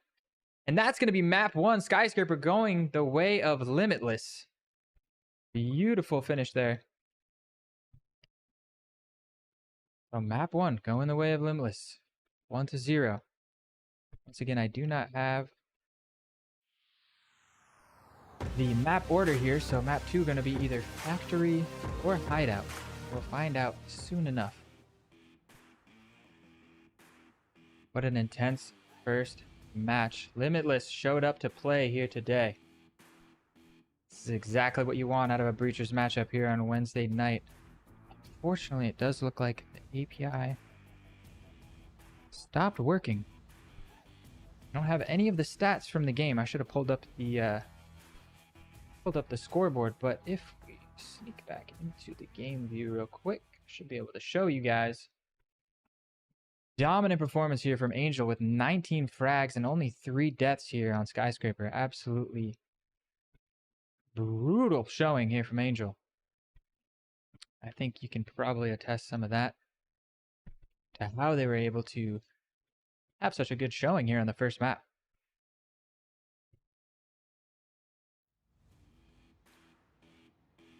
And that's going to be map 1. Skyscraper going the way of Limitless. Beautiful finish there. So map 1 going the way of Limitless. 1-0. Once again, I do not have the map order here, so map 2 going to be either Factory or Hideout. We'll find out soon enough. What an intense first match. Limitless showed up to play here today. This is exactly what you want out of a Breachers matchup here on Wednesday night. Unfortunately, it does look like the API stopped working. I don't have any of the stats from the game. I should have pulled up the scoreboard, but if we sneak back into the game view real quick, I should be able to show you guys. Dominant performance here from Angel with 19 frags and only 3 deaths here on Skyscraper. Absolutely brutal showing here from Angel. I think you can probably attest some of that to how they were able to have such a good showing here on the first map.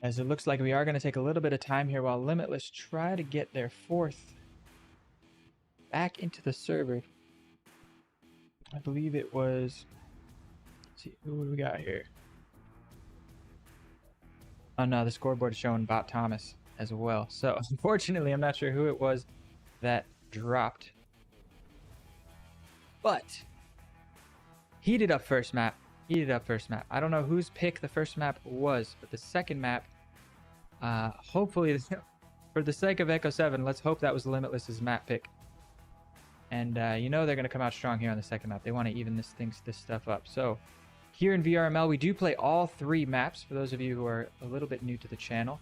As it looks like we are going to take a little bit of time here while Limitless try to get their 4th back into the server. I believe it was, let's see, who do we got here? Oh no, the scoreboard is showing Bot Thomas as well. So unfortunately, I'm not sure who it was that dropped. But heated up first map. I don't know whose pick the first map was, but the second map, hopefully, for the sake of Echo-7, let's hope that was Limitless's map pick. And you know they're going to come out strong here on the second map. They want to even this stuff up. So here in VRML, we do play all 3 maps, for those of you who are a little bit new to the channel.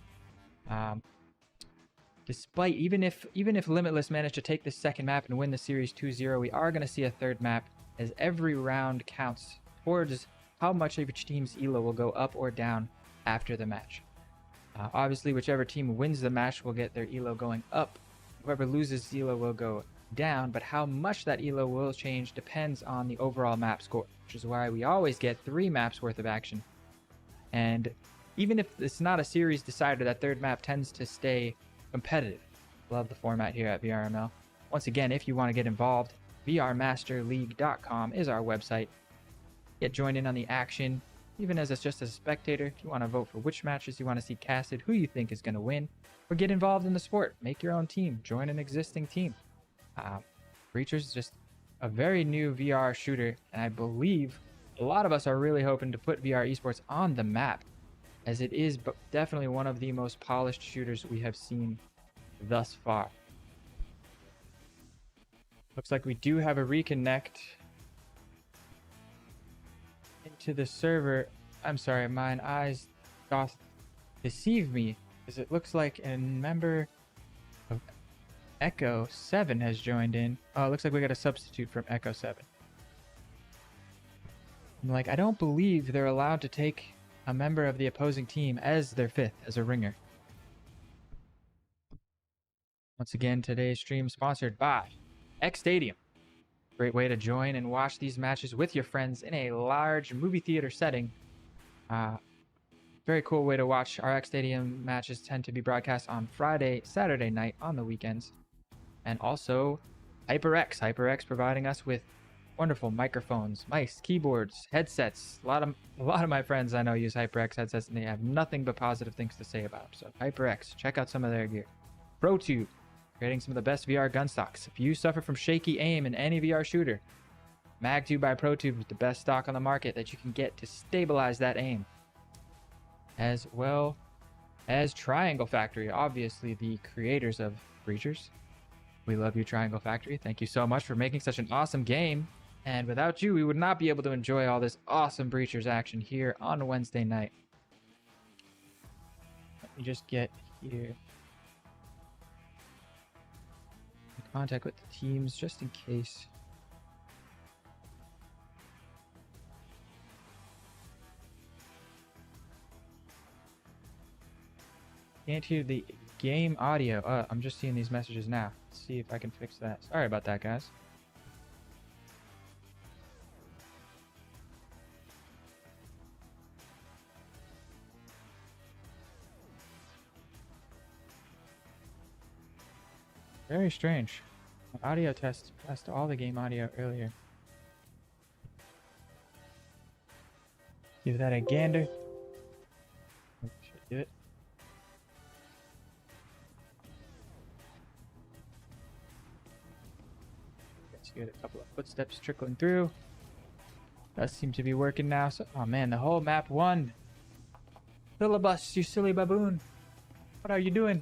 Despite, even if Limitless managed to take this second map and win the series 2-0, we are going to see a third map, as every round counts towards how much of each team's elo will go up or down after the match. Obviously, whichever team wins the match will get their elo going up. Whoever loses elo will go down, but how much that elo will change depends on the overall map score, which is why we always get 3 maps worth of action. And even if it's not a series decider, that third map tends to stay competitive. Love the format here at VRML. Once again, if you want to get involved, vrmasterleague.com is our website. Get joined in on the action, even as just a spectator. If you want to vote for which matches you want to see casted, who you think is going to win, or get involved in the sport, make your own team, join an existing team. Breachers is just a very new VR shooter, and I believe a lot of us are really hoping to put VR esports on the map, as it is definitely one of the most polished shooters we have seen thus far. Looks like we do have a reconnect into the server. I'm sorry, mine eyes doth deceive me, as it looks like a member of Echo-7 has joined in. Oh, it looks like we got a substitute from Echo-7. I'm like, I don't believe they're allowed to take a member of the opposing team as their fifth, as a ringer. Once again, today's stream sponsored by X Stadium. Great way to join and watch these matches with your friends in a large movie theater setting. Very cool way to watch. Our X Stadium matches tend to be broadcast on Friday, Saturday night on the weekends. And also HyperX. HyperX providing us with wonderful microphones, mice, keyboards, headsets. A lot of my friends I know use HyperX headsets and they have nothing but positive things to say about them. So HyperX, check out some of their gear. ProTube, creating some of the best VR gun stocks. If you suffer from shaky aim in any VR shooter, MagTube by ProTube is the best stock on the market that you can get to stabilize that aim. As well as Triangle Factory, obviously the creators of Breachers. We love you, Triangle Factory. Thank you so much for making such an awesome game. And without you, we would not be able to enjoy all this awesome Breachers action here on Wednesday night. Let me just get here. In contact with the teams just in case. Can't hear the game audio. I'm just seeing these messages now. Let's see if I can fix that. Sorry about that, guys. Very strange. My audio test passed all the game audio earlier. Give that a gander. Should do it. Get a couple of footsteps trickling through. Does seem to be working now. So, oh man, the whole map won. Syllabus, you silly baboon. What are you doing?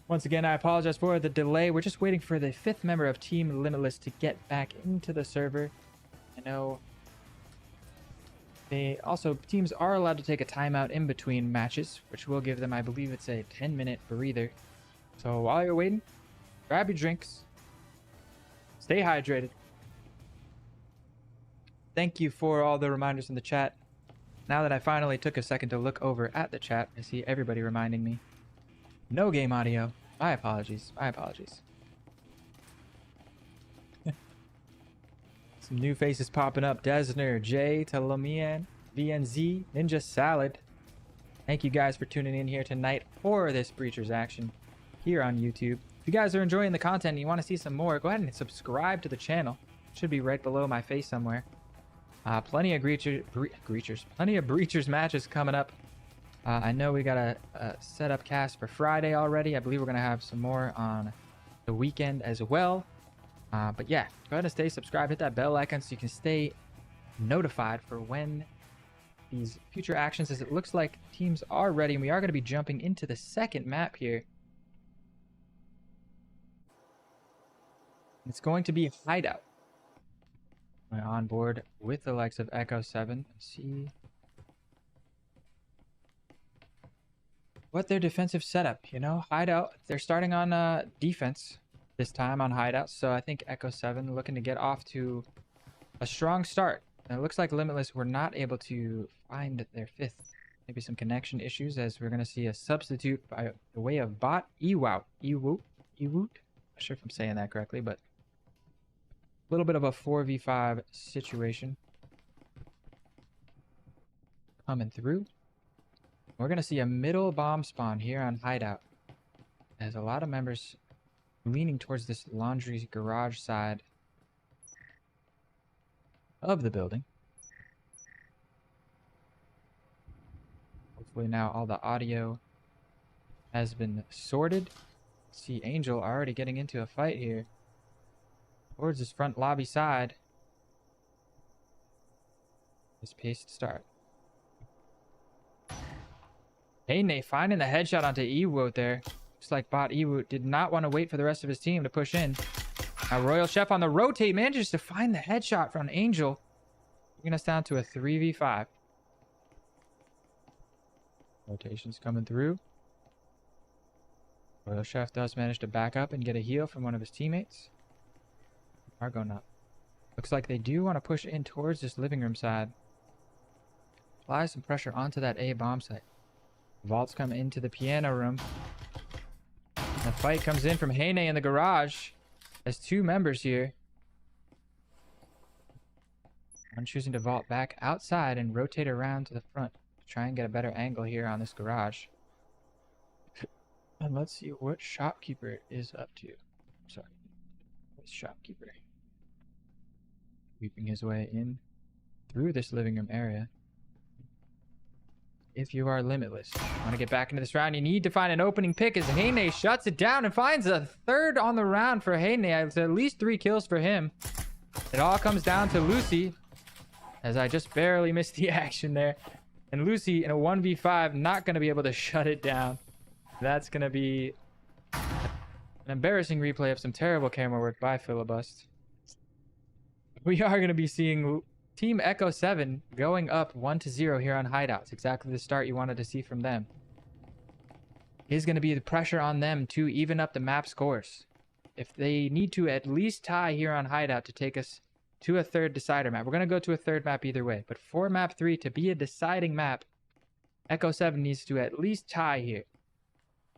Once again, I apologize for the delay. We're just waiting for the fifth member of Team Limitless to get back into the server. I know teams are allowed to take a timeout in between matches, which will give them, I believe it's a 10-minute breather. So while you're waiting, grab your drinks. Stay hydrated. Thank you for all the reminders in the chat. Now that I finally took a second to look over at the chat, I see everybody reminding me. No game audio. My apologies. My apologies. Some new faces popping up. Desner, Jay, Talomian, VNZ, Ninja Salad. Thank you guys for tuning in here tonight for this Breachers action here on YouTube. If you guys are enjoying the content and you want to see some more, go ahead and subscribe to the channel. It should be right below my face somewhere. Plenty of Breachers matches coming up. I know we got a setup cast for Friday already. I believe we're going to have some more on the weekend as well. But yeah, go ahead and stay subscribed. Hit that bell icon so you can stay notified for when these future actions, as it looks like teams are ready. And we are going to be jumping into the second map here. It's going to be Hideout. I'm on board with the likes of Echo-7. See what their defensive setup, you know, Hideout. They're starting on defense this time on Hideout. So I think Echo-7 looking to get off to a strong start. And it looks like Limitless were not able to find their fifth. Maybe some connection issues, as we're going to see a substitute by the way of bot Ewout. Ewoot? Not sure if I'm saying that correctly, but a little bit of a 4v5 situation coming through. We're going to see a middle bomb spawn here on Hideout, as a lot of members leaning towards this laundry garage side of the building. Hopefully now all the audio has been sorted. See Angel already getting into a fight here towards this front lobby side. This paced start. Heine finding the headshot onto Ewoot there. Looks like bot Ewoot did not want to wait for the rest of his team to push in. Now Royal Chef on the rotate manages to find the headshot from Angel. Bringing us down to a 3v5. Rotation's coming through. Royal Chef does manage to back up and get a heal from one of his teammates. Argonaut. Looks like they do want to push in towards this living room side. Apply some pressure onto that A bomb site. Vaults come into the piano room. The fight comes in from Heine in the garage. As two members here. One choosing to vault back outside and rotate around to the front to try and get a better angle here on this garage. And let's see what Shopkeeper is up to. Sorry. What's Shopkeeper? Weeping his way in through this living room area. If you are Limitless, want to get back into this round, you need to find an opening pick as Heine shuts it down and finds a third on the round for Heine. It's at least 3 kills for him. It all comes down to Lucy, as I just barely missed the action there. And Lucy in a 1v5, not going to be able to shut it down. That's going to be an embarrassing replay of some terrible camera work by Filibust. We are going to be seeing Team Echo-7 going up 1-0 here on Hideout. It's exactly the start you wanted to see from them. Is going to be the pressure on them to even up the map scores. If they need to at least tie here on Hideout to take us to a third decider map. We're going to go to a third map either way. But for map 3 to be a deciding map, Echo-7 needs to at least tie here.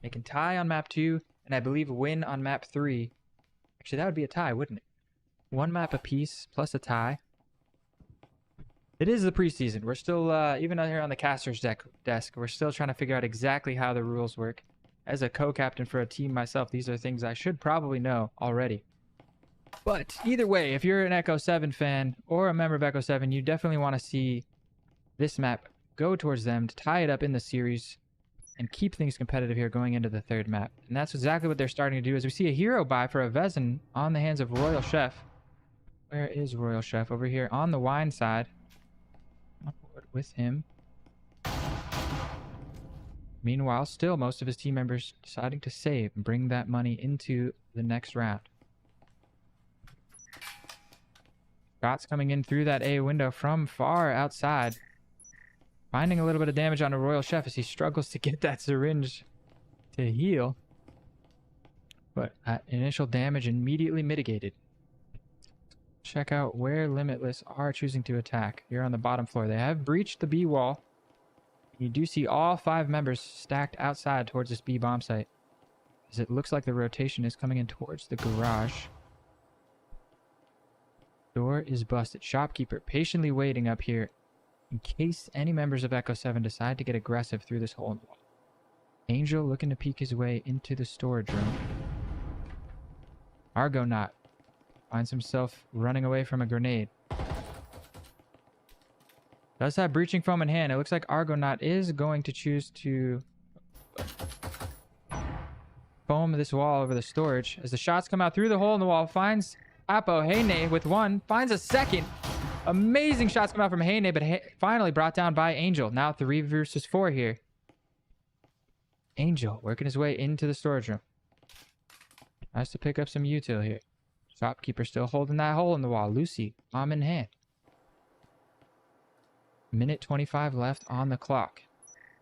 They can tie on map 2 and I believe win on map 3. Actually, that would be a tie, wouldn't it? 1 map apiece plus a tie. It is the preseason. We're still, even out here on the caster's desk, we're still trying to figure out exactly how the rules work. As a co-captain for a team myself, these are things I should probably know already. But either way, if you're an Echo-7 fan or a member of Echo-7, you definitely want to see this map go towards them to tie it up in the series and keep things competitive here going into the third map. And that's exactly what they're starting to do as we see a hero buy for a Vezin on the hands of Royal Chef. Where is Royal Chef? Over here on the wine side. On board with him. Meanwhile, still most of his team members deciding to save and bring that money into the next round. Shots coming in through that A window from far outside. Finding a little bit of damage on a Royal Chef as he struggles to get that syringe to heal. But initial damage immediately mitigated. Check out where Limitless are choosing to attack. Here on the bottom floor. They have breached the B wall. You do see all 5 members stacked outside towards this B bomb site. As it looks like the rotation is coming in towards the garage. Door is busted. Shopkeeper patiently waiting up here in case any members of Echo-7 decide to get aggressive through this hole in the wall. Angel looking to peek his way into the storage room. Argonaut finds himself running away from a grenade. Does have breaching foam in hand. It looks like Argonaut is going to choose to foam this wall over the storage. As the shots come out through the hole in the wall, finds Apo Heine with 1, finds a second. Amazing shots come out from Heine, but finally brought down by Angel. Now 3 versus 4 here. Angel working his way into the storage room. Has to pick up some util here. Shopkeeper still holding that hole in the wall. Lucy, bomb in hand. Minute 25 left on the clock.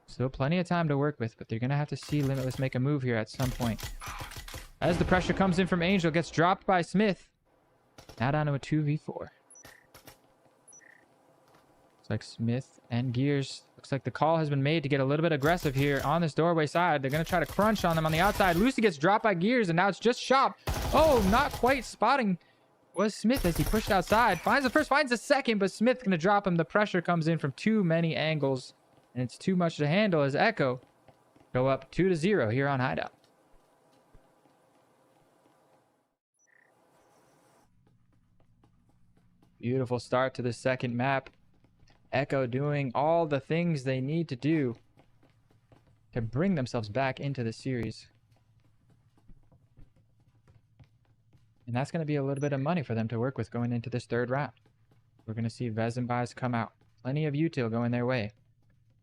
Still plenty of time to work with, but they're going to have to see Limitless make a move here at some point. As the pressure comes in from Angel, gets dropped by Smith. Now down to a 2v4. Looks like Smith and Gears. Looks like the call has been made to get a little bit aggressive here on this doorway side. They're going to try to crunch on them on the outside. Lucy gets dropped by Gears, and now it's just Shop. Oh, not quite spotting was Smith as he pushed outside. Finds the first, finds the second, but Smith's going to drop him. The pressure comes in from too many angles, and it's too much to handle as Echo go up 2-0 here on Hideout. Beautiful start to the second map. Echo doing all the things they need to do to bring themselves back into the series. And that's going to be a little bit of money for them to work with going into this third round. We're going to see Vezin buys come out. Plenty of util going their way.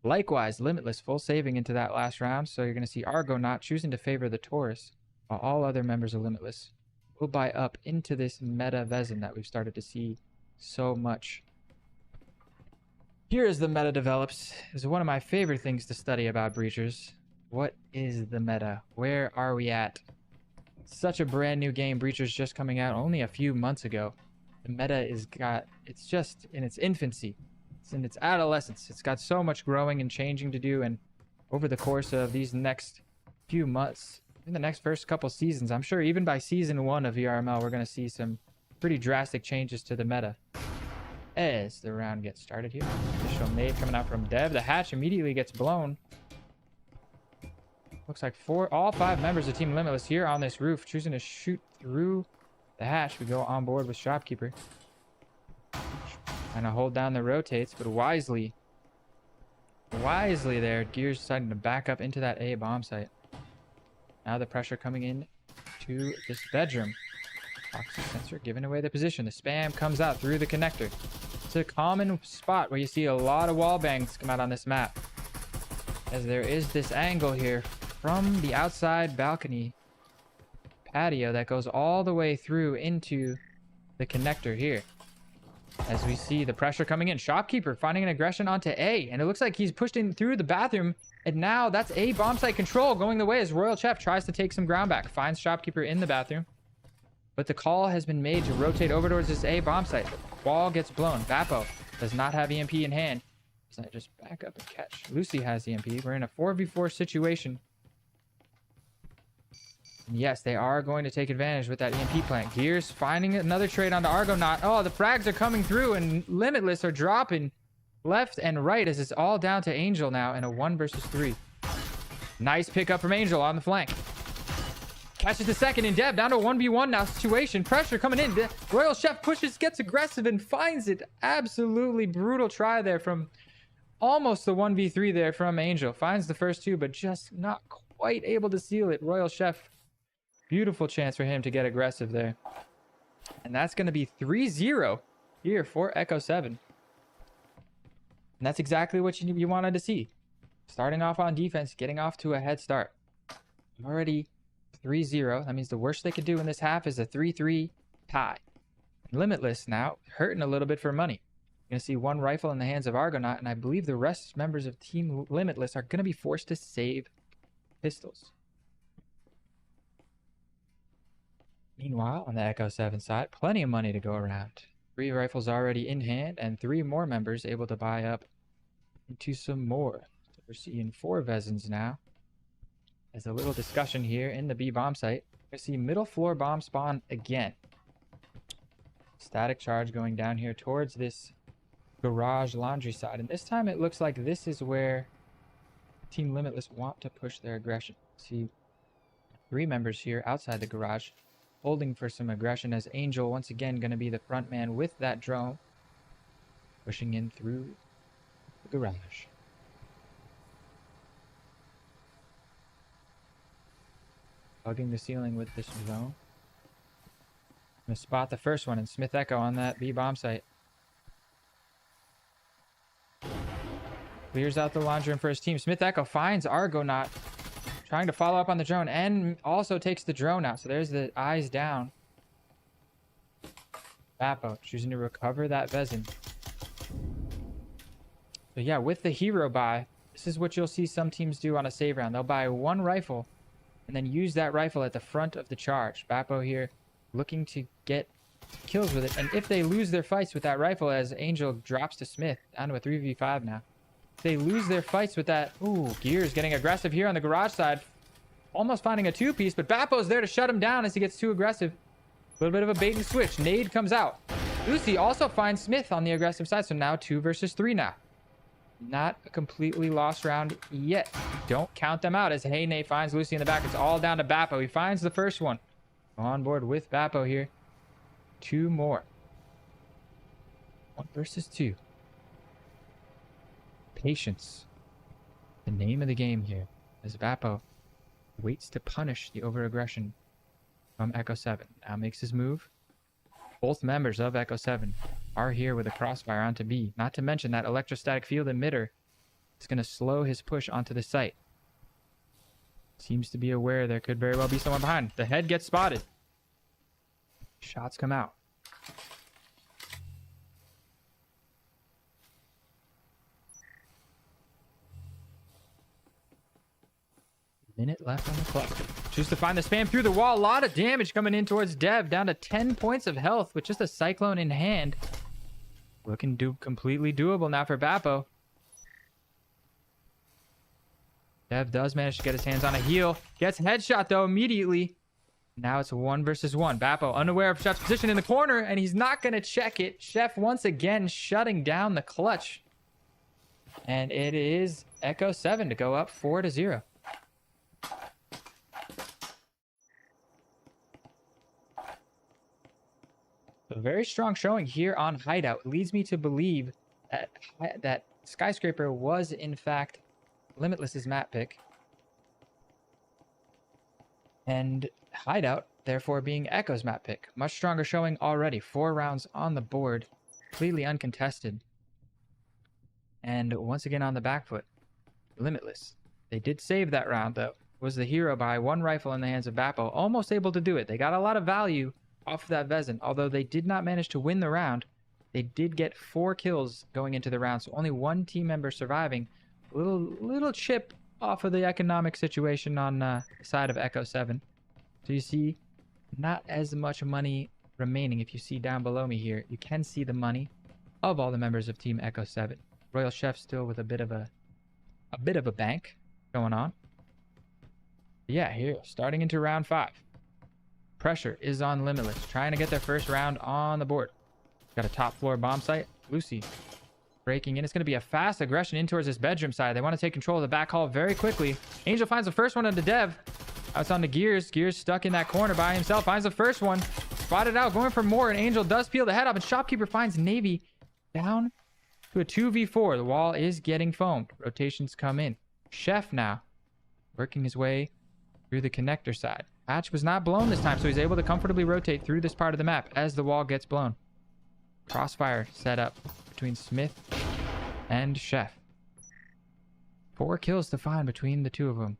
Likewise, Limitless full saving into that last round, so you're going to see Argonaut choosing to favor the Taurus, while all other members of Limitless will buy up into this meta Vezin that we've started to see so much. Here as the meta develops is one of my favorite things to study about Breachers. What is the meta? Where are we at? Such a brand new game, Breachers just coming out only a few months ago. The meta it's just in its infancy. It's in its adolescence. It's got so much growing and changing to do, and over the course of these next few months, in the next first couple seasons, I'm sure even by season 1 of VRML, we're going to see some pretty drastic changes to the meta. As the round gets started here, initial nade coming out from Dev. The hatch immediately gets blown. Looks like all 5 members of Team Limitless here on this roof, choosing to shoot through the hatch. We go on board with Shopkeeper. Trying to hold down the rotates, but wisely there, Gears deciding to back up into that A bomb site. Now the pressure coming in to this bedroom. Toxic sensor giving away the position. The spam comes out through the connector. It's a common spot where you see a lot of wall bangs come out on this map, as there is this angle here from the outside balcony patio that goes all the way through into the connector here. As we see the pressure coming in, Shopkeeper finding an aggression onto A, and it looks like he's pushed in through the bathroom, and now that's A bomb site control going the way as Royal Chef tries to take some ground back. Finds Shopkeeper in the bathroom, but the call has been made to rotate over towards this A bomb site. Wall gets blown. Bappo does not have EMP in hand. Does not just back up and catch. Lucy has EMP. We're in a 4v4 situation. And yes, they are going to take advantage with that EMP plant. Gears finding another trade onto Argonaut. Oh, the frags are coming through, and Limitless are dropping left and right as it's all down to Angel now in a 1 versus 3. Nice pickup from Angel on the flank. Catches the second in Deb, down to a 1v1 now situation. Pressure coming in. The Royal Chef pushes, gets aggressive, and finds it. Absolutely brutal try there from almost the 1v3 there from Angel. Finds the first 2, but just not quite able to seal it. Royal Chef, beautiful chance for him to get aggressive there. And that's going to be 3-0 here for Echo-7. And that's exactly what you wanted to see. Starting off on defense, getting off to a head start. Already 3-0. That means the worst they could do in this half is a 3-3 tie. Limitless now, hurting a little bit for money. You're going to see 1 rifle in the hands of Argonaut, and I believe the rest members of Team Limitless are going to be forced to save pistols. Meanwhile, on the Echo-7 side, plenty of money to go around. 3 rifles already in hand, and 3 more members able to buy up into some more. So we're seeing 4 Vezins now. There's a little discussion here in the B bomb site. We see middle floor bomb spawn again. Static charge going down here towards this garage laundry side. And this time it looks like this is where Team Limitless want to push their aggression. See 3 members here outside the garage, holding for some aggression, as Angel once again going to be the front man with that drone, pushing in through the garage. Hugging the ceiling with this drone. Gonna spot the first one in Smith Echo on that B bomb site. Clears out the laundry room for his team. Smith Echo finds Argonaut, trying to follow up on the drone, and also takes the drone out. So there's the eyes down. Bappo choosing to recover that Vezin. So yeah, with the hero buy, this is what you'll see some teams do on a save round. They'll buy 1 rifle and then use that rifle at the front of the charge. Bappo here looking to get kills with it. And if they lose their fights with that rifle, as Angel drops to Smith, down to a 3v5 now. If they lose their fights with that, ooh, Gears getting aggressive here on the garage side. Almost finding a 2-piece, but Bappo's there to shut him down as he gets too aggressive. A little bit of a bait and switch. Nade comes out. Lucy also finds Smith on the aggressive side, so now 2 versus 3 now. Not a completely lost round yet. Don't count them out as Hey finds Lucy in the back. It's all down to Bappo. He finds the first one. On board with Bappo here. 2 more. 1 versus 2. Patience. The name of the game here, as Bappo waits to punish the overaggression from Echo-7. Now makes his move. Both members of Echo-7 are here with a crossfire onto B. Not to mention that electrostatic field emitter is going to slow his push onto the site. Seems to be aware there could very well be someone behind. The head gets spotted. Shots come out. Minute left on the clock. Choose to find the spam through the wall. A lot of damage coming in towards Dev. Down to 10 points of health with just a Cyclone in hand. Looking completely doable now for Bappo. Dev does manage to get his hands on a heal. Gets headshot though immediately. Now it's 1 versus 1. Bappo unaware of Chef's position in the corner, and he's not going to check it. Chef once again shutting down the clutch. And it is Echo-7 to go up 4-0. A very strong showing here on Hideout leads me to believe that Skyscraper was in fact Limitless's map pick, and Hideout therefore being Echo's map pick. Much stronger showing already. 4 rounds on the board, completely uncontested, and once again on the back foot, Limitless. They did save that round though. Was the hero by 1 rifle in the hands of Bappo, almost able to do it. They got a lot of value off of that Vezin. Although they did not manage to win the round, they did get 4 kills going into the round, so only 1 team member surviving. Little chip off of the economic situation on the side of Echo-7. So you see not as much money remaining. If you see down below me here, you can see the money of all the members of Team Echo-7. Royal Chef still with a bit of a bank going on. But yeah, here starting into round 5. Pressure is on Limitless, trying to get their first round on the board. Got a top floor bomb site. Lucy breaking in. It's going to be a fast aggression in towards this bedroom side. They want to take control of the back hall very quickly. Angel finds the first one onto Dev. It's on to Gears. Gears stuck in that corner by himself. Finds the first one. Spotted out. Going for more. And Angel does peel the head up. And Shopkeeper finds Navy down to a 2v4. The wall is getting foamed. Rotations come in. Chef now working his way through the connector side. Hatch was not blown this time, so he's able to comfortably rotate through this part of the map as the wall gets blown. Crossfire set up between Smith and Chef. 4 kills to find between the two of them.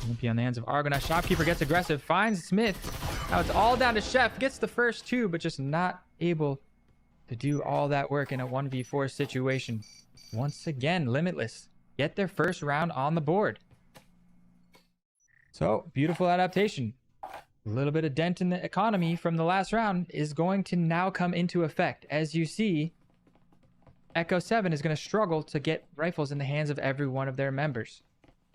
Olympia on the hands of Argonaut. Shopkeeper gets aggressive, finds Smith. Now it's all down to Chef. Gets the first 2, but just not able to do all that work in a 1v4 situation. Once again, Limitless get their first round on the board. So, beautiful adaptation. A little bit of dent in the economy from the last round is going to now come into effect. As you see, Echo-7 is going to struggle to get rifles in the hands of every one of their members.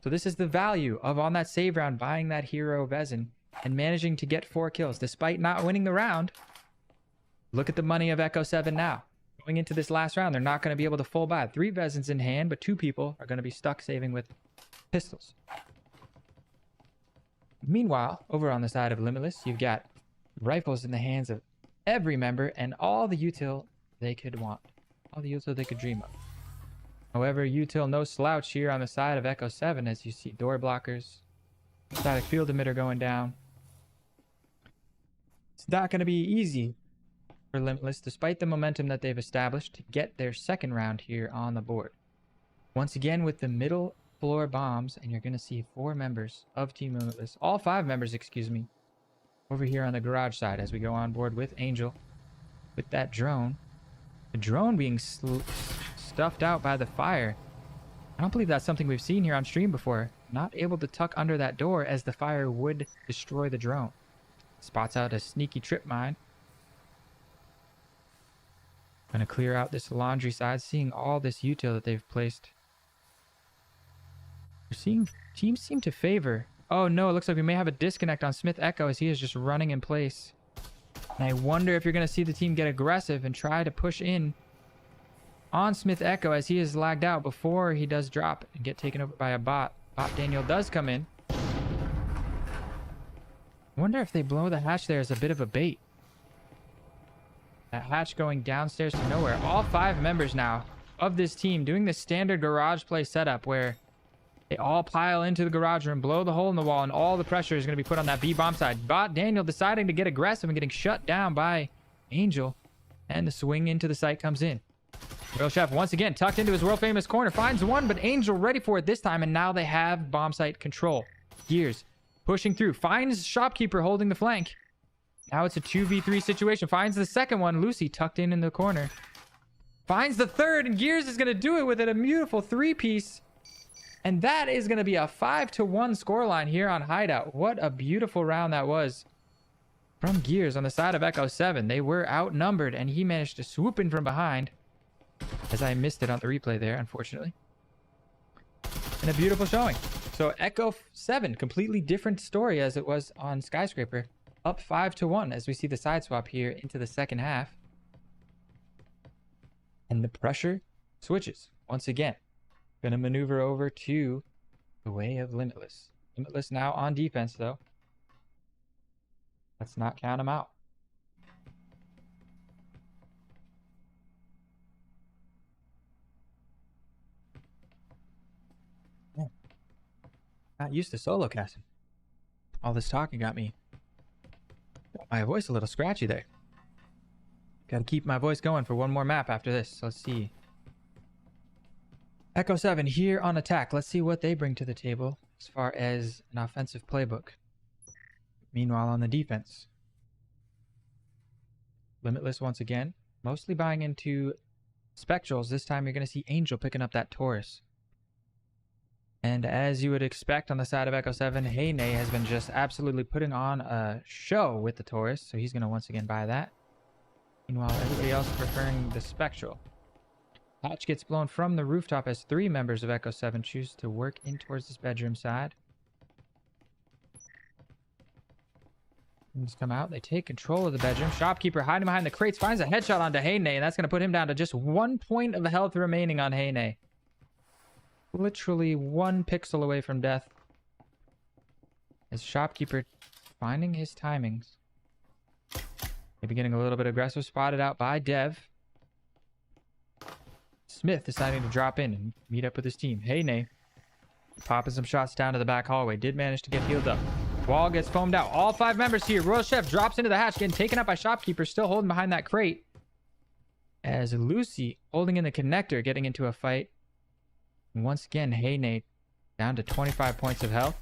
So this is the value of, on that save round, buying that hero Vezin and managing to get 4 kills despite not winning the round. Look at the money of Echo-7 now. Going into this last round, they're not going to be able to full buy. 3 Vezins in hand, but 2 people are going to be stuck saving with pistols. Meanwhile, over on the side of Limitless, you've got rifles in the hands of every member and all the util they could want. All the util they could dream of. However, util no slouch here on the side of Echo-7 as you see door blockers, static field emitter going down. It's not going to be easy for Limitless, despite the momentum that they've established, to get their second round here on the board. Once again with the middle floor bombs, and you're going to see 4 members of Team Limitless, all 5 members, excuse me, over here on the garage side as we go on board with Angel with that drone. The drone being stuffed out by the fire. I don't believe that's something we've seen here on stream before. Not able to tuck under that door as the fire would destroy the drone. Spots out a sneaky trip mine. Gonna clear out this laundry side, seeing all this util that they've placed. We're seeing teams seem to favor. Oh no, it looks like we may have a disconnect on Smith Echo as he is just running in place. And I wonder if you're gonna see the team get aggressive and try to push in on Smith Echo as he is lagged out before he does drop and get taken over by a bot. Bot Daniel does come in. I wonder if they blow the hatch there as a bit of a bait. That hatch going downstairs to nowhere. All 5 members now of this team doing the standard garage play setup where They all pile into the garage room, blow the hole in the wall, and all the pressure is going to be put on that B bomb side. But Daniel deciding to get aggressive and getting shut down by Angel. And the swing into the site comes in. Real Chef once again tucked into his world famous corner. Finds one, but Angel ready for it this time. And now they have bomb site control. Gears pushing through. Finds Shopkeeper holding the flank. Now it's a 2v3 situation. Finds the second one. Lucy tucked in the corner. Finds the third, and Gears is going to do it with it. A beautiful three-piece. And that is going to be a 5-1 scoreline here on Hideout. What a beautiful round that was from Gears on the side of Echo-7. They were outnumbered, and he managed to swoop in from behind, as I missed it on the replay there, unfortunately. And a beautiful showing. So Echo-7, completely different story as it was on Skyscraper. Up 5-1 as we see the side swap here into the second half. And the pressure switches once again. Gonna maneuver over to the way of Limitless. Limitless now on defense, though. Let's not count him out. Yeah. Not used to solo casting. All this talking got my voice a little scratchy there. Gotta keep my voice going for one more map after this. So let's see. Echo-7 here on attack. Let's see what they bring to the table as far as an offensive playbook. Meanwhile, on the defense, Limitless once again, mostly buying into Spectrals. This time you're going to see Angel picking up that Taurus. And as you would expect on the side of Echo-7, Hey Nay has been just absolutely putting on a show with the Taurus. So he's going to once again buy that. Meanwhile, everybody else preferring the Spectral. Hatch gets blown from the rooftop as 3 members of Echo-7 choose to work in towards this bedroom side. Things come out. They take control of the bedroom. Shopkeeper hiding behind the crates finds a headshot onto Heynay, and that's going to put him down to just 1 point of health remaining on Heynay. Literally 1 pixel away from death. As Shopkeeper finding his timings. Maybe getting a little bit aggressive. Spotted out by Dev. Smith deciding to drop in and meet up with his team. Heynay popping some shots down to the back hallway. Did manage to get healed up. Wall gets foamed out. All 5 members here. Royal Chef drops into the hatch, getting taken up by Shopkeeper, still holding behind that crate. As Lucy holding in the connector, getting into a fight. And once again, Heynay down to 25 points of health.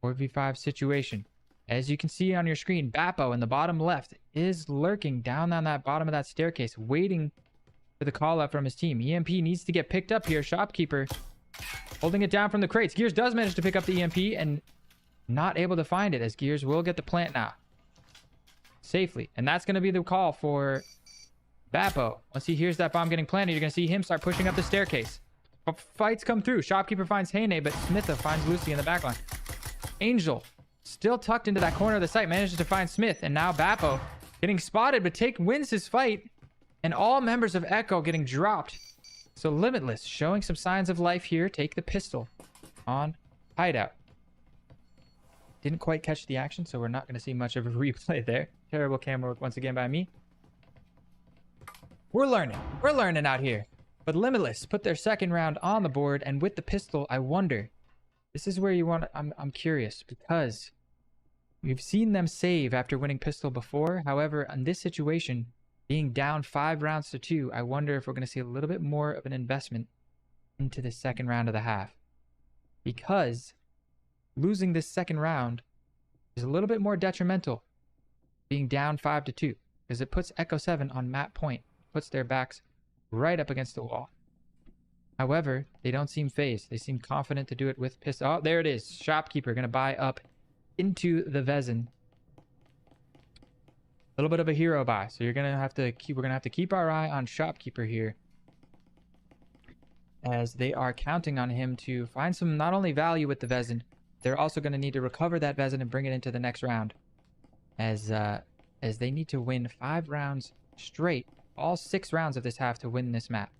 4v5 situation. As you can see on your screen, Bappo in the bottom left is lurking down on that bottom of that staircase, waiting for the call out from his team. EMP needs to get picked up here. Shopkeeper holding it down from the crates. Gears does manage to pick up the EMP and not able to find it, as Gears will get the plant now safely. And that's going to be the call for Bappo. Once he hears that bomb getting planted, you're going to see him start pushing up the staircase. Fights come through. Shopkeeper finds Heynay, but Smitha finds Lucy in the back line. Angel still tucked into that corner of the site, manages to find Smith, and now Bappo getting spotted, but wins his fight, and all members of Echo getting dropped. So Limitless showing some signs of life here. Take the pistol on Hideout. Didn't quite catch the action, so we're not going to see much of a replay there. Terrible camera work once again by me. We're learning. We're learning out here. But Limitless put their second round on the board, and with the pistol, I wonder. This is where you want to, I'm curious, because we've seen them save after winning pistol before. However, in this situation, being down 5 rounds to 2, I wonder if we're going to see a little bit more of an investment into the second round of the half. Because losing this second round is a little bit more detrimental, being down 5-2, because it puts Echo-7 on map point, puts their backs right up against the wall. However, they don't seem phased. They seem confident to do it with pistol. Oh, there it is. Shopkeeper going to buy up into the Vezin. A little bit of a hero buy. So we're going to have to keep our eye on Shopkeeper here, as they are counting on him to find some not only value with the Vezin, they're also going to need to recover that Vezin and bring it into the next round, as they need to win 5 rounds straight, all 6 rounds of this half to win this map.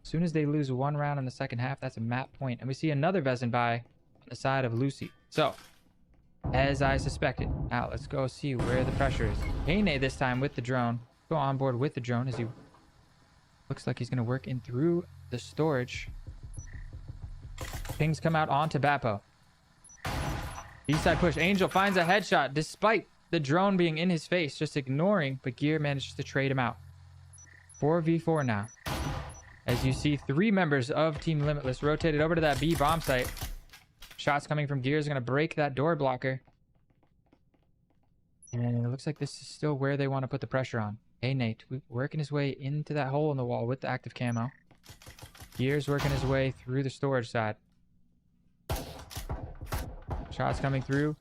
As soon as they lose 1 round in the second half, that's a map point. And we see another Vezin buy on the side of Lucy. So, as I suspected. Now, let's go see where the pressure is. Heynay this time with the drone. Go on board with the drone as he looks like he's going to work in through the storage. Pings come out onto Bappo. B-side push. Angel finds a headshot despite the drone being in his face, just ignoring, but Gear manages to trade him out. 4v4 now. As you see, 3 members of Team Limitless rotated over to that B bomb site. Shots coming from Gears are going to break that door blocker. And it looks like this is still where they want to put the pressure on. Hey, Nate, working his way into that hole in the wall with the active camo. Gears working his way through the storage side. Shots coming through.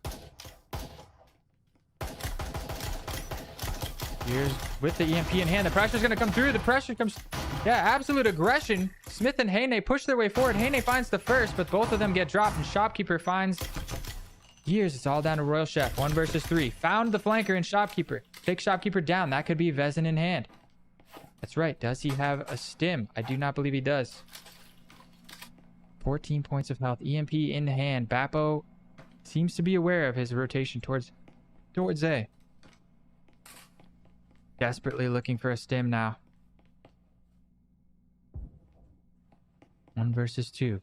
Gears with the EMP in hand. The pressure's going to come through. The pressure comes... Yeah, absolute aggression. Smith and Heyne push their way forward. Heyne finds the first, but both of them get dropped, and Shopkeeper finds Gears. It's all down to Royal Chef. 1 versus 3. Found the flanker in Shopkeeper. Take Shopkeeper down. That could be Vezin in hand. That's right. Does he have a stim? I do not believe he does. 14 points of health. EMP in hand. Bappo seems to be aware of his rotation towards A. Desperately looking for a stim now. 1 versus 2.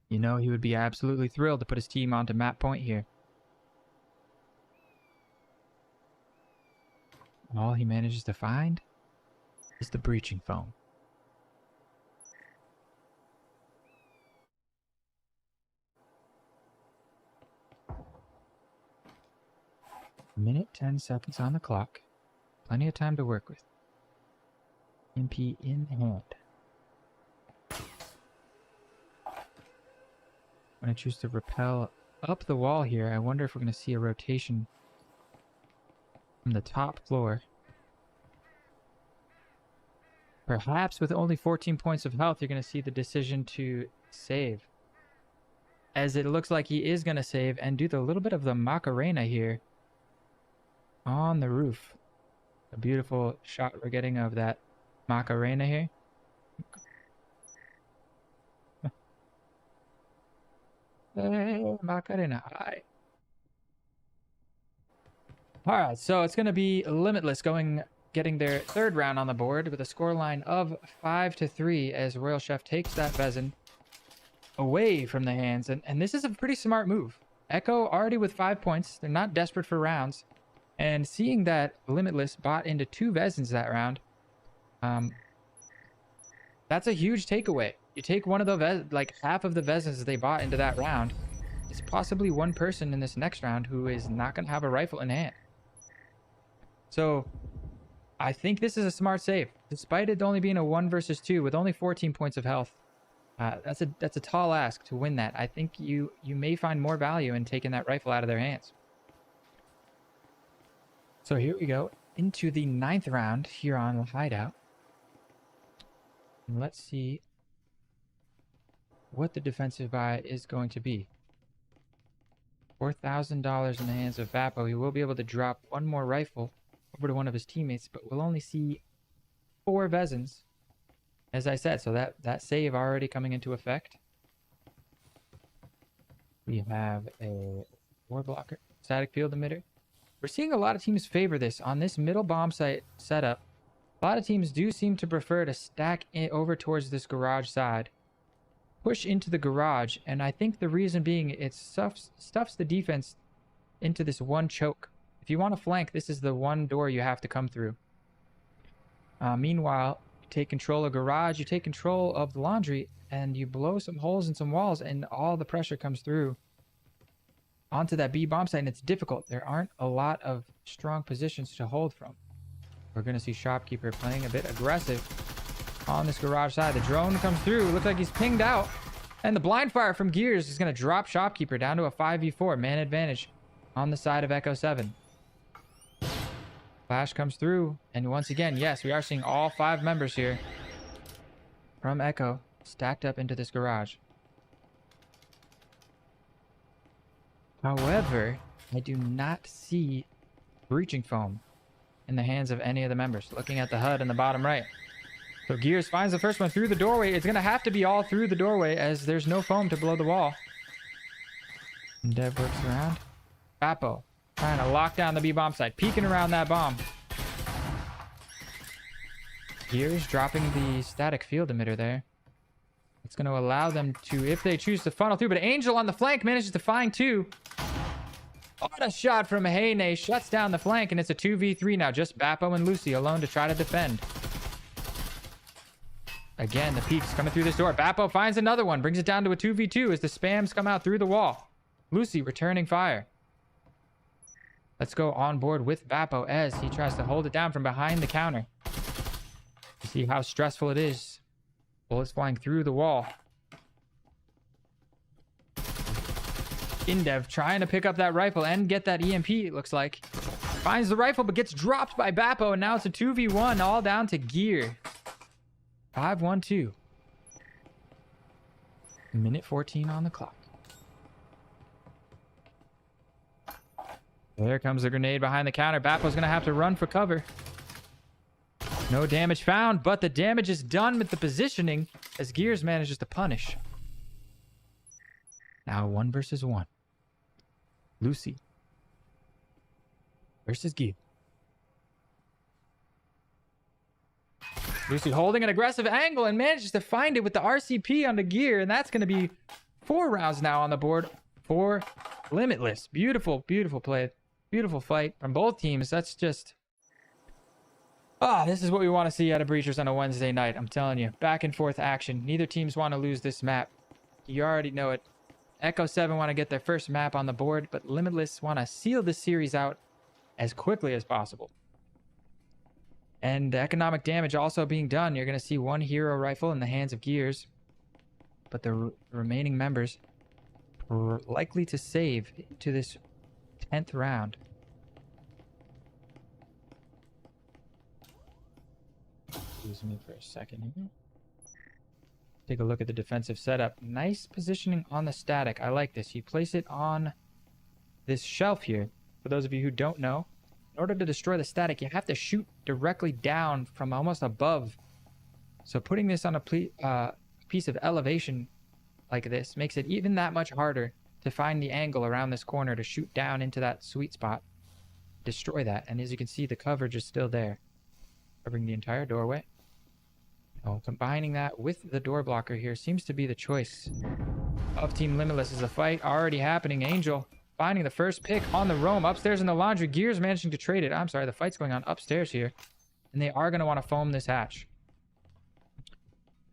You know he would be absolutely thrilled to put his team onto map point here. All he manages to find is the breaching foam. Minute 10 seconds on the clock. Plenty of time to work with. MP in hand. I'm going to choose to rappel up the wall here. I wonder if we're going to see a rotation from the top floor. Perhaps with only 14 points of health, you're going to see the decision to save. As it looks like he is going to save and do the little bit of the Macarena here on the roof. A beautiful shot we're getting of that Macarena here. Hey, Macarena. Hi. Alright, so it's going to be Limitless getting their 3rd round on the board with a scoreline of 5-3 as Royal Chef takes that Vezin away from the hands. And this is a pretty smart move. Echo already with 5 points. They're not desperate for rounds. And seeing that Limitless bought into 2 Vezins that round, that's a huge takeaway. You take one of the like half of the Vezins they bought into that round. It's possibly one person in this next round who is not going to have a rifle in hand. So I think this is a smart save, despite it only being a 1 versus 2 with only 14 points of health. That's a tall ask to win that. I think you may find more value in taking that rifle out of their hands. So here we go into the 9th round here on the Hideout. And let's see what the defensive buy is going to be. $4,000 in the hands of Bappo. He will be able to drop one more rifle over to one of his teammates, but we'll only see 4 Vezins, as I said. So that save already coming into effect. We have a war blocker, static field emitter. We're seeing a lot of teams favor this on this middle bomb site setup. A lot of teams do seem to prefer to stack it over towards this garage side, push into the garage, and I think the reason being it stuffs the defense into this one choke. If you want to flank, this is the one door you have to come through. Meanwhile, you take control of garage, you take control of the laundry, and you blow some holes in some walls, and all the pressure comes through onto that B bomb site, and it's difficult. There aren't a lot of strong positions to hold from. We're going to see Shopkeeper playing a bit aggressive on this garage side. The drone comes through. Looks like he's pinged out. And the blind fire from Gears is going to drop Shopkeeper down to a 5v4. Man advantage on the side of Echo-7. Flash comes through. And once again, yes, we are seeing all 5 members here from Echo stacked up into this garage. However, I do not see breaching foam in the hands of any of the members. Looking at the HUD in the bottom right. So Gears finds the first one through the doorway. It's going to have to be all through the doorway as there's no foam to blow the wall. And Dev works around. Bappo trying to lock down the B bomb site. Peeking around that bomb. Gears dropping the static field emitter there. It's going to allow them to, if they choose to funnel through. But Angel on the flank manages to find two. What a shot from Heyne. Shuts down the flank, and it's a 2v3 now. Just Bappo and Lucy alone to try to defend. Again, the peeks coming through this door. Bappo finds another one. Brings it down to a 2v2 as the spams come out through the wall. Lucy returning fire. Let's go on board with Bappo as he tries to hold it down from behind the counter. You see how stressful it is. Bullets flying through the wall. Indev trying to pick up that rifle and get that EMP, it looks like. Finds the rifle, but gets dropped by Bappo, and now it's a 2v1, all down to gear. 5-1-2. Minute 14 on the clock. There comes the grenade behind the counter. Bappo's going to have to run for cover. No damage found, but the damage is done with the positioning as Gears manages to punish. Now 1 versus 1. Lucy versus Gear. Lucy holding an aggressive angle and manages to find it with the RCP on the Gear, and that's going to be 4 rounds now on the board for Limitless. Beautiful, beautiful play. Beautiful fight from both teams. That's just... this is what we want to see out of Breachers on a Wednesday night. I'm telling you. Back and forth action. Neither teams want to lose this map. You already know it. Echo-7 want to get their first map on the board, but Limitless want to seal this series out as quickly as possible. And economic damage also being done. You're going to see 1 hero rifle in the hands of Gears, but the remaining members are likely to save to this 10th round. Excuse me for a second here. Take a look at the defensive setup. Nice positioning on the static. I like this. You place it on this shelf here. For those of you who don't know, in order to destroy the static, you have to shoot directly down from almost above. So putting this on a piece of elevation like this makes it even that much harder to find the angle around this corner to shoot down into that sweet spot. Destroy that. And as you can see, the coverage is still there, covering the entire doorway. Oh, combining that with the door blocker here seems to be the choice of Team Limitless. Is a fight already happening. Angel finding the first pick on the roam. Upstairs in the laundry. Gears managing to trade it. I'm sorry, the fight's going on upstairs here. And they are going to want to foam this hatch.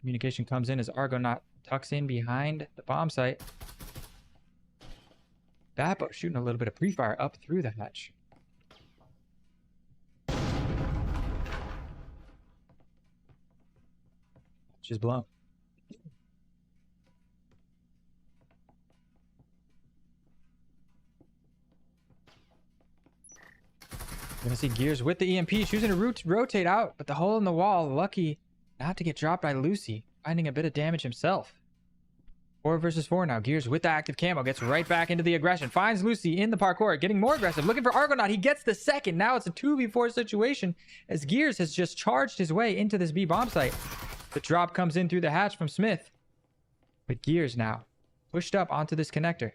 Communication comes in as Argonaut tucks in behind the bomb site. Bappo shooting a little bit of pre-fire up through the hatch. Hatch is blown. Gonna see Gears with the EMP, choosing to rotate out, but the hole in the wall, lucky not to get dropped by Lucy, finding a bit of damage himself. 4 versus 4 now. Gears with the active camo gets right back into the aggression. Finds Lucy in the parkour, getting more aggressive. Looking for Argonaut. He gets the second. Now it's a 2v4 situation as Gears has just charged his way into this B bomb site. The drop comes in through the hatch from Smith. But Gears now pushed up onto this connector.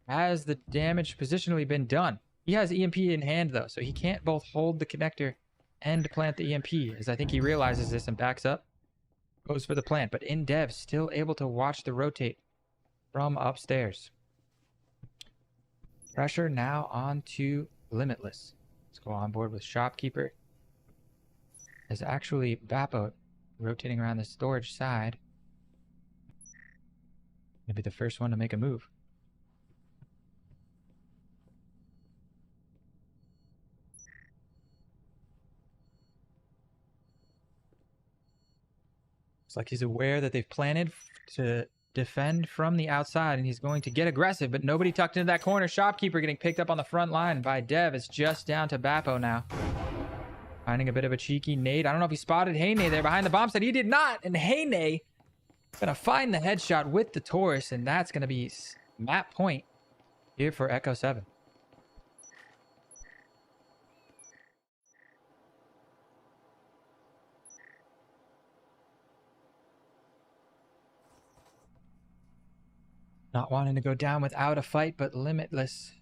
Has the damage positionally been done? He has EMP in hand though, so he can't both hold the connector and plant the EMP, as I think he realizes this and backs up. Goes for the plant, but in dev, still able to watch the rotate from upstairs. Pressure now on to Limitless. Let's go on board with Shopkeeper. There's actually Bappo rotating around the storage side. Gonna be the first one to make a move. Looks like he's aware that they've planted to defend from the outside, and he's going to get aggressive, but nobody tucked into that corner. Shopkeeper getting picked up on the front line by Dev. It's just down to Bappo now. Finding a bit of a cheeky nade. I don't know if he spotted Heyne there behind the bomb site. He did not, and Heyne gonna find the headshot with the Taurus, and that's gonna be map point here for Echo-7. Not wanting to go down without a fight, but Limitless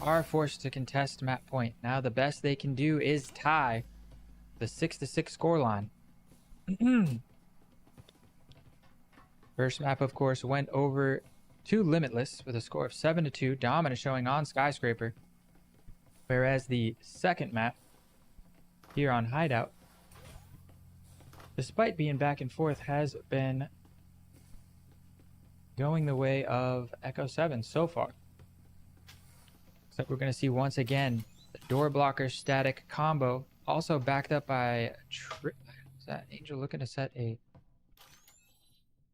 are forced to contest map point. Now the best they can do is tie the 6-6 scoreline. First map, of course, went over to Limitless with a score of 7-2, dominant showing on Skyscraper. Whereas the second map here on Hideout, despite being back and forth, has been going the way of Echo-7 so far. Looks like we're going to see once again the door blocker static combo, also backed up by is that Angel looking to set a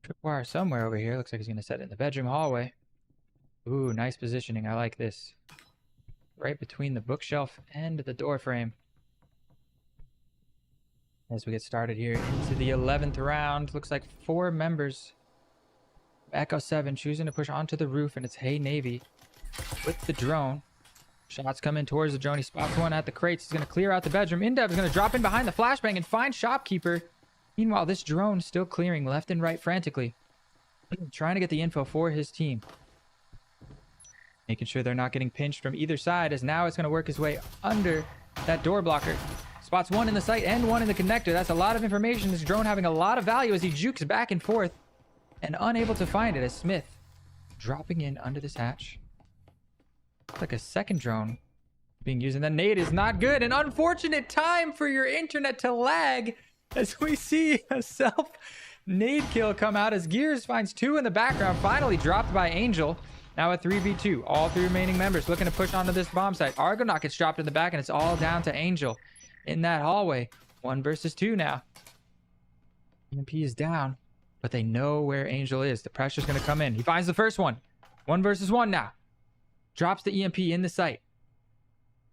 tripwire somewhere over here? Looks like he's going to set it in the bedroom hallway. Ooh, nice positioning. I like this. Right between the bookshelf and the door frame. As we get started here into the 11th round, looks like 4 members of Echo-7 choosing to push onto the roof, and it's Hey Navy with the drone. Shots come in towards the drone. He spots one at the crates. He's going to clear out the bedroom. Indev is going to drop in behind the flashbang and find Shopkeeper. Meanwhile, this drone still clearing left and right frantically, trying to get the info for his team. Making sure they're not getting pinched from either side, as now it's going to work his way under that door blocker. Spots one in the site and one in the connector. That's a lot of information. This drone having a lot of value as he jukes back and forth and unable to find it, as Smith dropping in under this hatch. Looks like a second drone being used, and the nade is not good. An unfortunate time for your internet to lag as we see a self nade kill come out as Gears finds 2 in the background, finally dropped by Angel. Now a 3v2, all 3 remaining members looking to push onto this bomb site. Argonaut gets dropped in the back, and it's all down to Angel in that hallway. 1 versus 2 now. EMP is down, but they know where Angel is. The pressure's going to come in. He finds the first one. 1 versus 1 now. Drops the EMP in the site.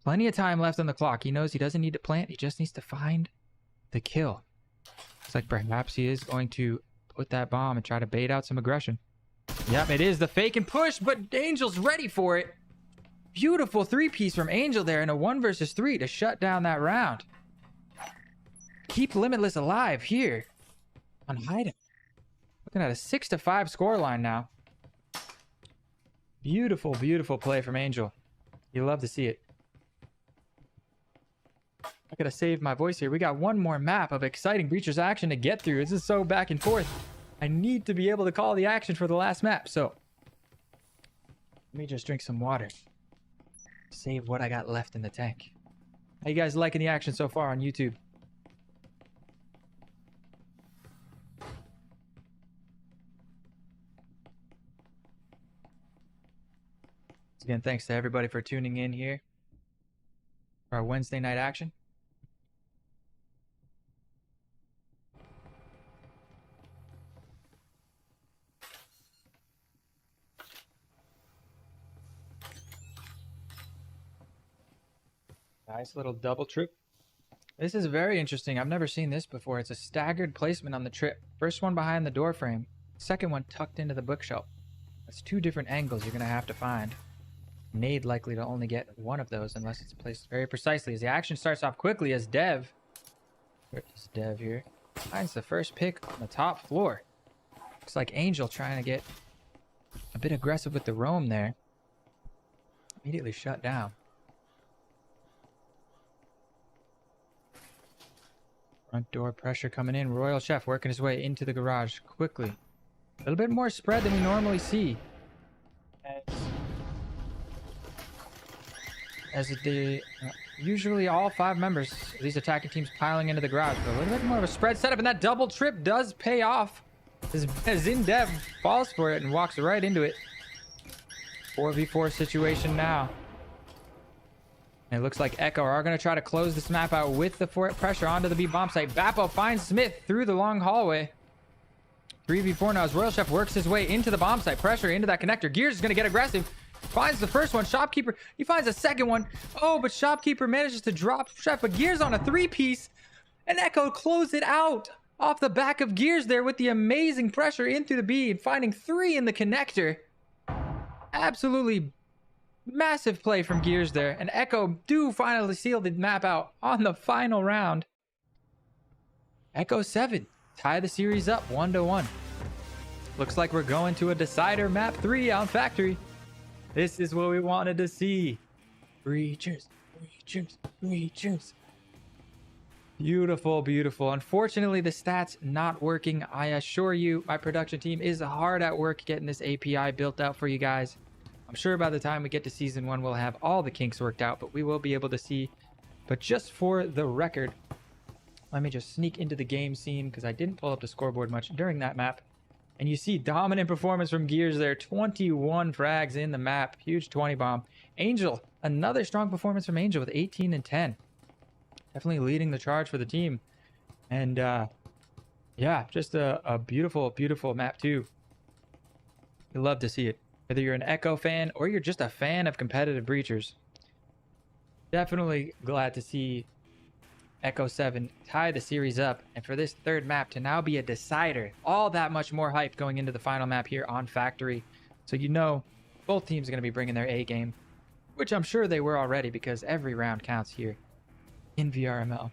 Plenty of time left on the clock. He knows he doesn't need to plant. He just needs to find the kill. Looks like perhaps he is going to put that bomb and try to bait out some aggression. Yep, it is the fake and push, but Angel's ready for it. Beautiful 3-piece from Angel there in a 1 versus 3 to shut down that round. Keep Limitless alive here on Hideout. Looking at a 6-5 scoreline now. Beautiful, beautiful play from Angel. You love to see it. I gotta save my voice here. We got one more map of exciting Breachers action to get through. This is so back and forth. I need to be able to call the action for the last map, so let me just drink some water. Save what I got left in the tank. How you guys liking the action so far on YouTube? Again, thanks to everybody for tuning in here for our Wednesday night action. Nice little double trip. This is very interesting. I've never seen this before. It's a staggered placement on the trip. First one behind the door frame. Second one tucked into the bookshelf. That's 2 different angles you're going to have to find. Nade likely to only get one of those unless it's placed very precisely. As the action starts off quickly as Dev, where is Dev here, finds the first pick on the top floor. Looks like Angel trying to get a bit aggressive with the roam there. Immediately shut down. Front door pressure coming in. Royal Chef working his way into the garage quickly. A little bit more spread than we normally see. As usually all 5 members of these attacking teams piling into the garage, but a little bit more of a spread setup, and that double trip does pay off as Zindev falls for it and walks right into it. 4v4 situation now. And it looks like Echo are going to try to close this map out with the pressure onto the B bomb site. Bappo finds Smith through the long hallway. 3v4 now as Royal Chef works his way into the bomb site. Pressure into that connector. Gears is going to get aggressive. Finds the first one. Shopkeeper, he finds a second one. Oh, but Shopkeeper manages to drop Chef, but Gears on a 3-piece. And Echo closed it out off the back of Gears there with the amazing pressure in through the B and finding 3 in the connector. Absolutely massive play from Gears there. And Echo do finally seal the map out on the final round. Echo-7 tie the series up 1-1. Looks like we're going to a decider map 3 on Factory. This is what we wanted to see. Breachers, breachers, breachers. Beautiful, beautiful. Unfortunately, the stats not working. I assure you, my production team is hard at work getting this API built out for you guys. I'm sure by the time we get to season 1, we'll have all the kinks worked out, but we will be able to see. But just for the record, let me just sneak into the game scene because I didn't pull up the scoreboard much during that map. And you see dominant performance from Gears there. 21 frags in the map. Huge 20 bomb. Angel, another strong performance from Angel with 18 and 10. Definitely leading the charge for the team. And yeah, just a beautiful, beautiful map too. You love to see it. Whether you're an Echo fan or you're just a fan of competitive breachers. Definitely glad to see Echo-7 tie the series up, and for this third map to now be a decider. All that much more hype going into the final map here on Factory. So you know both teams are going to be bringing their A game, which I'm sure they were already because every round counts here in VRML.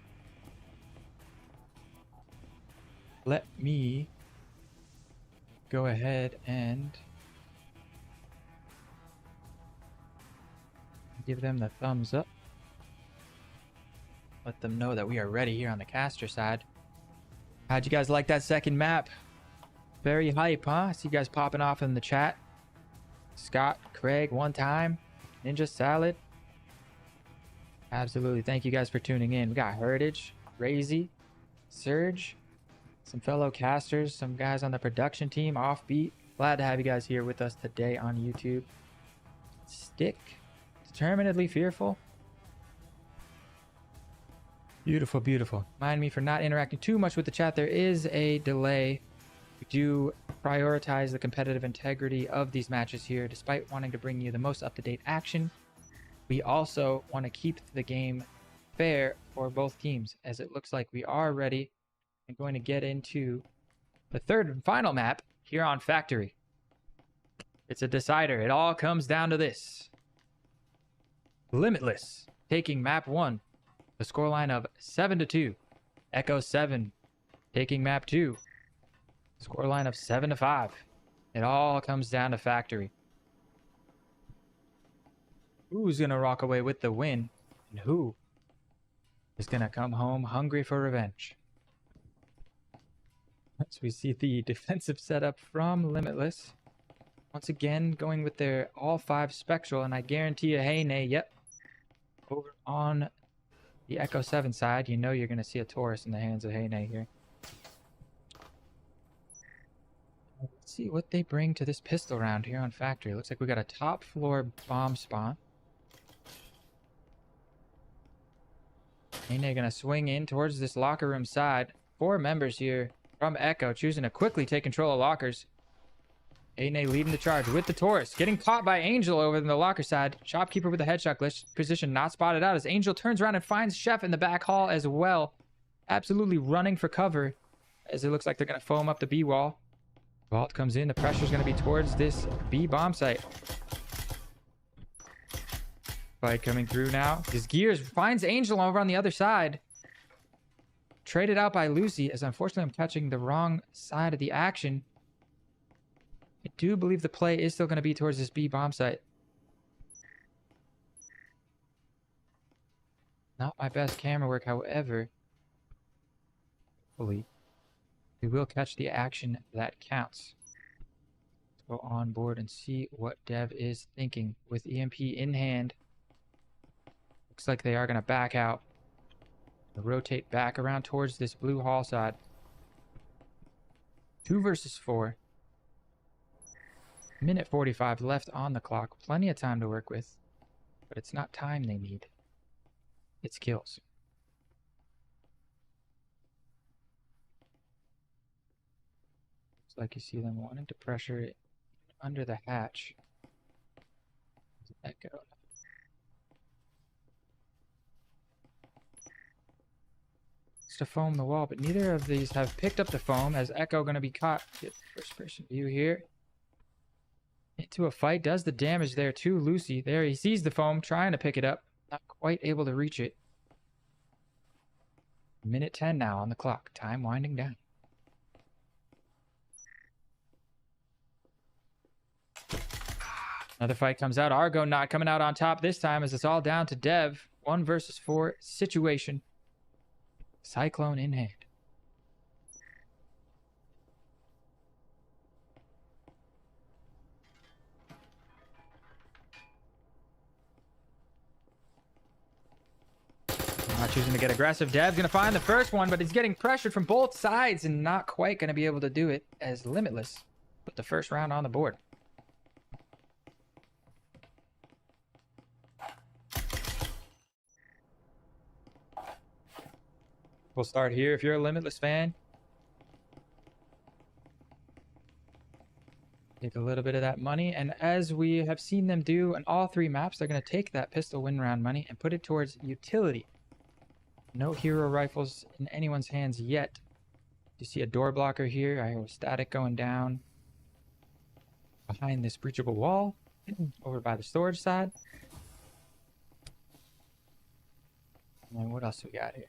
Let me go ahead and give them the thumbs up. Let them know that we are ready here on the caster side. How'd you guys like that second map? Very hype, huh? I see you guys popping off in the chat. Scott, Craig, one time. Ninja Salad. Absolutely. Thank you guys for tuning in. We got Heritage, Razy, Surge, some fellow casters, some guys on the production team, Offbeat. Glad to have you guys here with us today on YouTube. Stick, Determinedly Fearful. Beautiful, beautiful. Mind me for not interacting too much with the chat. There is a delay. We do prioritize the competitive integrity of these matches here, despite wanting to bring you the most up-to-date action. We also want to keep the game fair for both teams, as it looks like we are ready and going to get into the third and final map here on Factory. It's a decider. It all comes down to this. Limitless taking map 1. The scoreline of 7-2. Echo-7 taking map 2. Scoreline of 7-5. It all comes down to Factory. Who's going to rock away with the win? And who is going to come home hungry for revenge? As we see the defensive setup from Limitless. Once again, going with their all 5 Spectral. And I guarantee you, hey, nay, yep. Over on the Echo-7 side, you know you're going to see a Taurus in the hands of Heyne here. Let's see what they bring to this pistol round here on Factory. Looks like we got a top floor bomb spawn. Heyne going to swing in towards this locker room side. 4 members here from Echo choosing to quickly take control of lockers. Heyne leading the charge with the Taurus. Getting caught by Angel over in the locker side. Shopkeeper with the headshot glitch. Position not spotted out as Angel turns around and finds Chef in the back hall as well. Absolutely running for cover as it looks like they're going to foam up the B wall. Vault comes in. The pressure is going to be towards this B bomb site. Fight coming through now. His Gears finds Angel over on the other side. Traded out by Lucy as unfortunately I'm catching the wrong side of the action. I do believe the play is still going to be towards this B bomb site. Not my best camera work, however. Hopefully, we will catch the action that counts. Let's go on board and see what Dev is thinking with EMP in hand. Looks like they are going to back out. Rotate back around towards this blue hall side. 2 versus 4. Minute 45 left on the clock. Plenty of time to work with. But it's not time they need. It's kills. Looks like you see them wanting to pressure it under the hatch. Echo. To foam the wall, but neither of these have picked up the foam as Echo going to be caught. Get first person view here. Into a fight, does the damage there to Lucy. There he sees the foam, trying to pick it up. Not quite able to reach it. Minute 10 now on the clock. Time winding down. Another fight comes out. Argo not coming out on top this time as it's all down to Dev. 1 versus 4 situation. Cyclone in hand. Not choosing to get aggressive. Dev's going to find the first one, but he's getting pressured from both sides and not quite going to be able to do it as Limitless put the first round on the board. We'll start here. If you're a Limitless fan, take a little bit of that money. And as we have seen them do on all three maps, they're going to take that pistol win round money and put it towards utility. No hero rifles in anyone's hands yet. You see a door blocker here. I hear a static going down behind this breachable wall over by the storage side. And then what else do we got here?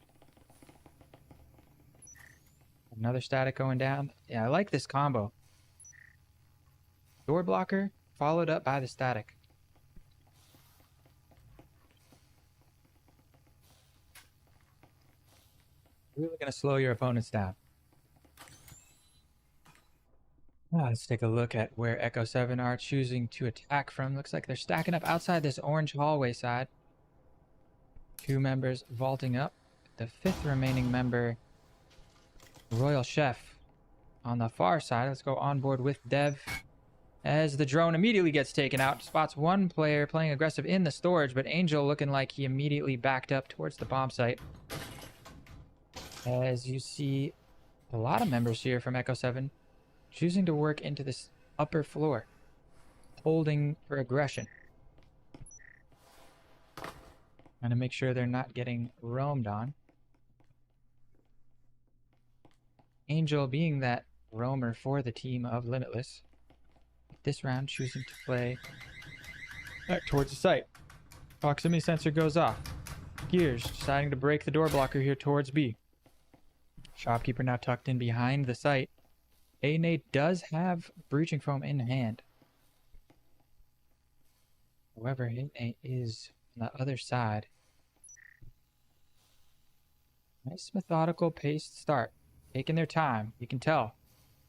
Another static going down. Yeah, I like this combo. Door blocker followed up by the static. Really going to slow your opponents down. Let's take a look at where Echo-7 are choosing to attack from. Looks like they're stacking up outside this orange hallway side. 2 members vaulting up. The 5th remaining member, Royal Chef, on the far side. Let's go on board with Dev. As the drone immediately gets taken out, spots one player playing aggressive in the storage, but Angel looking like he immediately backed up towards the bomb site. As you see, a lot of members here from Echo-7 choosing to work into this upper floor, holding for aggression. Trying to make sure they're not getting roamed on. Angel being that roamer for the team of Limitless. This round choosing to play back towards the site. Proximity sensor goes off. Gears deciding to break the door blocker here towards B. Shopkeeper now tucked in behind the site. A-Nate does have breaching foam in hand. However, A-Nate is on the other side. Nice methodical paced start. Taking their time. You can tell.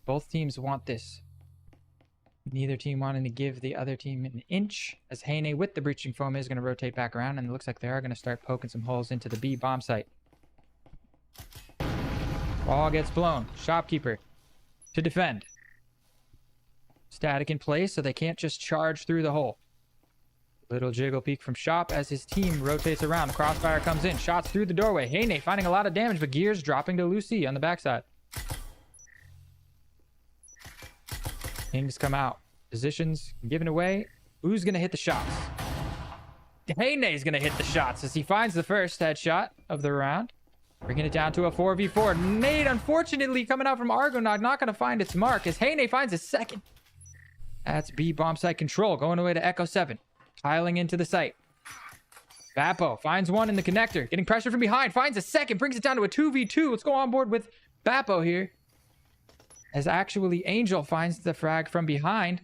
Both teams want this. Neither team wanting to give the other team an inch, as Heine with the breaching foam is going to rotate back around, and it looks like they are going to start poking some holes into the B bomb site. Ball gets blown. Shopkeeper to defend. Static in place so they can't just charge through the hole. Little jiggle peek from Shop as his team rotates around. The crossfire comes in. Shots through the doorway. Heine finding a lot of damage, but Gears dropping to Lucy on the backside. Kings come out. Positions given away. Who's going to hit the shots? Heine's going to hit the shots as he finds the first headshot of the round. Bringing it down to a 4v4. Nade, unfortunately, coming out from Argonaut, not going to find its mark as Heine finds a second. That's B bomb site control going away to Echo-7. Piling into the site. Bappo finds one in the connector. Getting pressure from behind. Finds a second. Brings it down to a 2v2. Let's go on board with Bappo here. As actually Angel finds the frag from behind.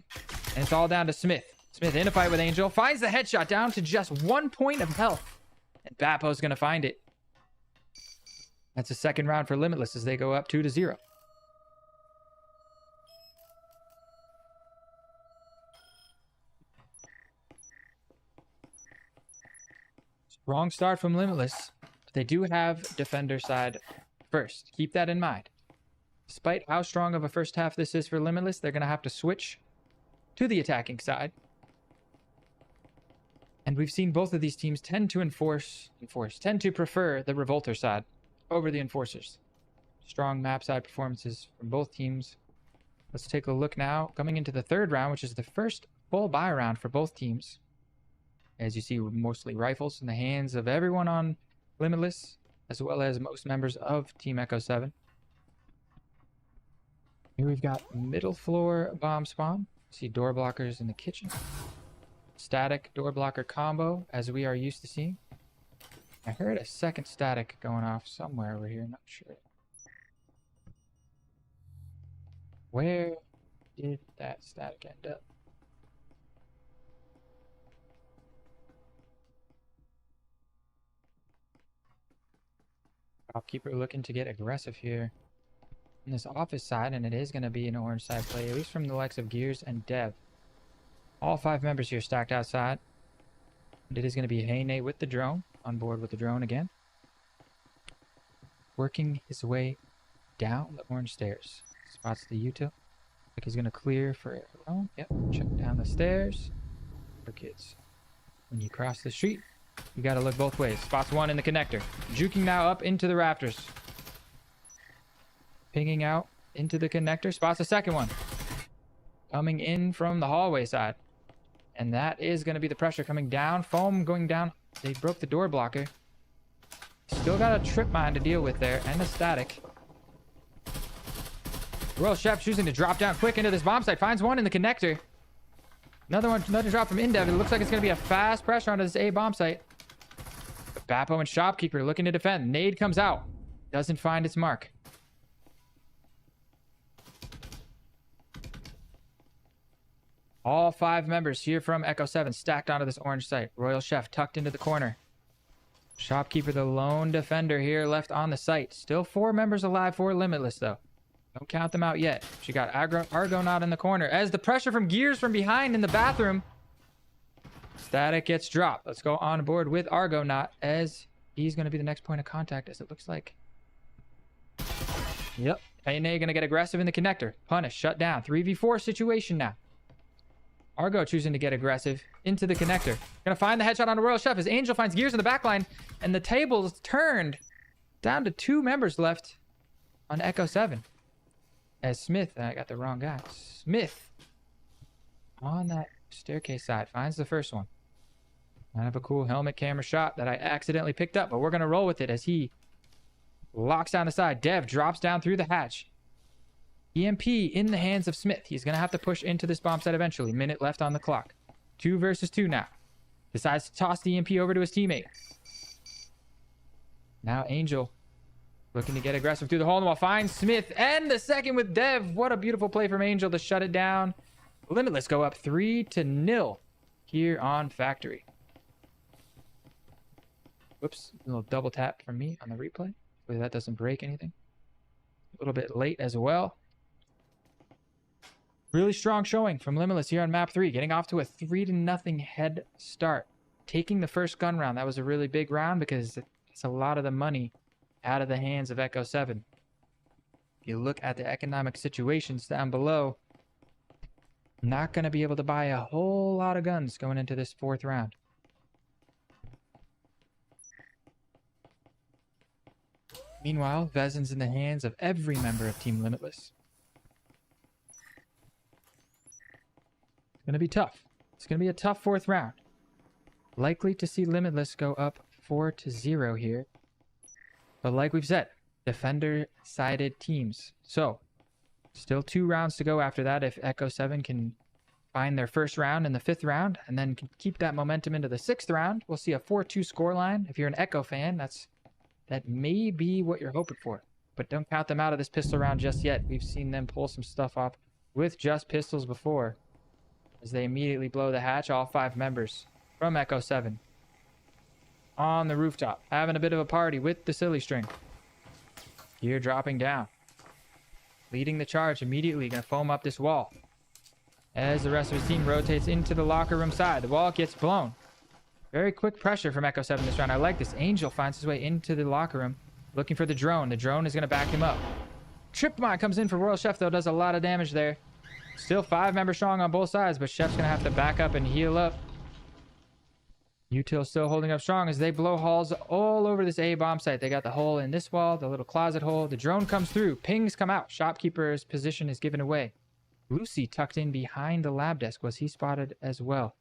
And it's all down to Smith. Smith in a fight with Angel. Finds the headshot down to just 1 point of health. And Bappo's going to find it. That's a second round for Limitless as they go up 2-0. Strong start from Limitless, but they do have defender side first. Keep that in mind. Despite how strong of a first half this is for Limitless, they're going to have to switch to the attacking side. And we've seen both of these teams tend to tend to prefer the Revolter side over the Enforcers. Strong map side performances from both teams. Let's take a look now, coming into the third round, which is the first full buy round for both teams. As you see, mostly rifles in the hands of everyone on Limitless, as well as most members of Team Echo-7. Here we've got middle floor bomb spawn. See door blockers in the kitchen. Static door blocker combo, as we are used to seeing. I heard a second static going off somewhere over here, not sure. Where did that static end up? Shopkeeper looking to get aggressive here on this office side, and it is going to be an orange side play, at least from the likes of Gears and Dev. All 5 members here stacked outside. And it is going to be Heyne with the drone, on board with the drone again. Working his way down the orange stairs. Spots the util. Like he's going to clear for a drone. Yep, check down the stairs. For kids. When you cross the street, you got to look both ways. Spots one in the connector. Juking now up into the rafters. Pinging out into the connector. Spots the second one. Coming in from the hallway side. And that is going to be the pressure coming down. Foam going down. They broke the door blocker. Still got a trip mine to deal with there. And a static. Royal Chef choosing to drop down quick into this bomb site. Finds one in the connector. Another drop from Indev. It looks like it's going to be a fast pressure onto this A bomb site. But Bappo and Shopkeeper looking to defend. Nade comes out. Doesn't find its mark. All 5 members here from Echo-7 stacked onto this orange site. Royal Chef tucked into the corner. Shopkeeper, the lone defender here, left on the site. Still 4 members alive for Limitless, though. Don't count them out yet. She got Argonaut in the corner. As the pressure from Gears from behind in the bathroom. Static gets dropped. Let's go on board with Argonaut as he's going to be the next point of contact, as it looks like. Yep. Heyne going to get aggressive in the connector. Punish. Shut down. 3v4 situation now. Argo choosing to get aggressive into the connector. Gonna find the headshot on a Royal Chef as Angel finds Gears in the backline. And the table's turned down to 2 members left on Echo-7. As Smith, I got the wrong guy. Smith on that staircase side finds the first one. Kind of a cool helmet camera shot that I accidentally picked up, but we're gonna roll with it as he locks down the side. Dev drops down through the hatch. EMP in the hands of Smith. He's going to have to push into this bomb site eventually. Minute left on the clock. 2 versus 2 now. Decides to toss the EMP over to his teammate. Now Angel looking to get aggressive through the hole in the wall. Finds Smith and the second with Dev. What a beautiful play from Angel to shut it down. Limitless go up 3-0 here on Factory. Whoops. A little double tap from me on the replay. Hopefully that doesn't break anything. A little bit late as well. Really strong showing from Limitless here on map 3, getting off to a 3-0 head start. Taking the first gun round. That was a really big round because it's a lot of the money out of the hands of Echo-7. If you look at the economic situations down below, not going to be able to buy a whole lot of guns going into this 4th round. Meanwhile, Vezin's in the hands of every member of Team Limitless. It's going to be tough. It's going to be a tough 4th round. Likely to see Limitless go up 4-0 here. But like we've said, defender-sided teams. So, still 2 rounds to go after that if Echo-7 can find their first round in the 5th round and then can keep that momentum into the 6th round. We'll see a 4-2 scoreline. If you're an Echo fan, that may be what you're hoping for. But don't count them out of this pistol round just yet. We've seen them pull some stuff off with just pistols before. As they immediately blow the hatch, all 5 members from Echo-7 on the rooftop, having a bit of a party with the silly string. Gear dropping down. Leading the charge immediately, gonna foam up this wall. As the rest of his team rotates into the locker room side, the wall gets blown. Very quick pressure from Echo-7 this round. I like this. Angel finds his way into the locker room, looking for the drone. The drone is gonna back him up. Trip mine comes in for Royal Chef, though, does a lot of damage there. Still 5 members strong on both sides, but Chef's gonna have to back up and heal up. Util still holding up strong as they blow holes all over this A bomb site. They got the hole in this wall, the little closet hole. The drone comes through. Pings come out. Shopkeeper's position is given away. Lucy tucked in behind the lab desk. Was he spotted as well?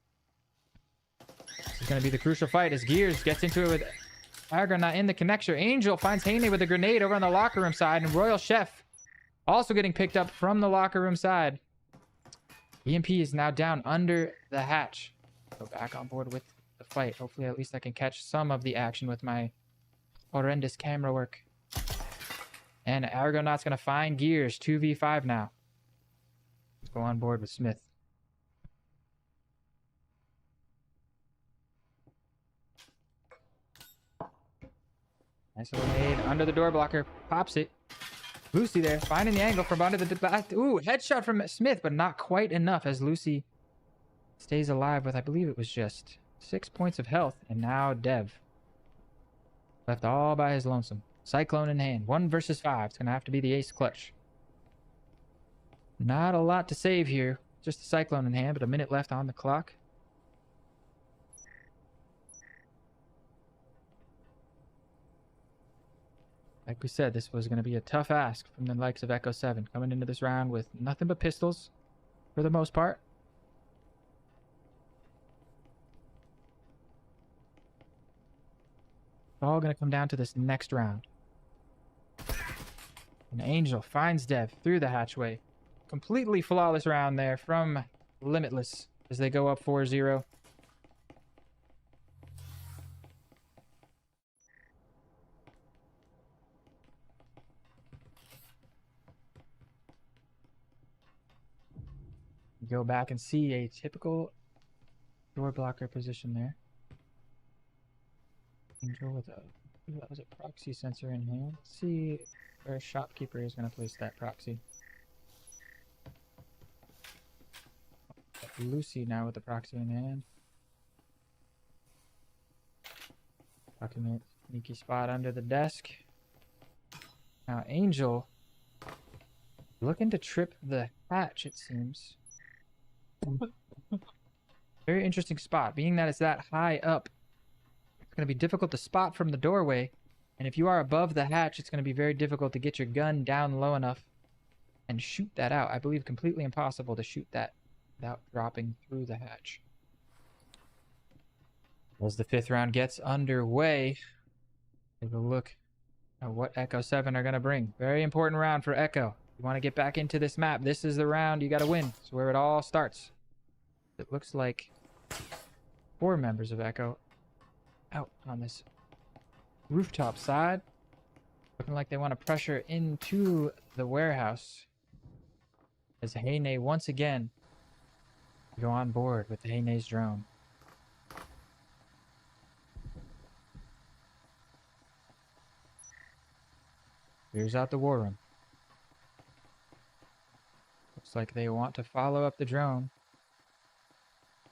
This is going to be the crucial fight as Gears gets into it with Argonaut in the connector. Angel finds Heyne with a grenade over on the locker room side. And Royal Chef also getting picked up from the locker room side. EMP is now down under the hatch. Go back on board with the fight. Hopefully at least I can catch some of the action with my horrendous camera work. And Argonaut's going to find Gears. 2v5 now. Let's go on board with Smith. Nice little nade under the door blocker. Pops it. Lucy there, finding the angle from under the back. Ooh, headshot from Smith, but not quite enough as Lucy stays alive with, I believe it was just 6 points of health. And now Dev. Left all by his lonesome. Cyclone in hand. 1 versus 5. It's going to have to be the ace clutch. Not a lot to save here. Just a Cyclone in hand, but a minute left on the clock. Like we said, this was going to be a tough ask from the likes of Echo-7. Coming into this round with nothing but pistols for the most part. It's all going to come down to this next round. And Angel finds Dev through the hatchway. Completely flawless round there from Limitless as they go up 4-0. Go back and see a typical door blocker position there. Angel with a, that was a proxy sensor in hand. Let's see where Shopkeeper is going to place that proxy. Lucy now with the proxy in hand. Document sneaky spot under the desk. Now Angel looking to trip the hatch, it seems. Very interesting spot, being that it's that high up. It's going to be difficult to spot from the doorway, and if you are above the hatch, it's going to be very difficult to get your gun down low enough and shoot that out. I believe completely impossible to shoot that without dropping through the hatch. As the 5th round gets underway, take a look at what Echo-7 are going to bring. Very important round for Echo. You want to get back into this map. This is the round you got to win. It's where it all starts. It looks like 4 members of Echo out on this rooftop side. Looking like they want to pressure into the warehouse. As Heyne once again go on board with Heyne's drone. Here's out the war room. Looks like they want to follow up the drone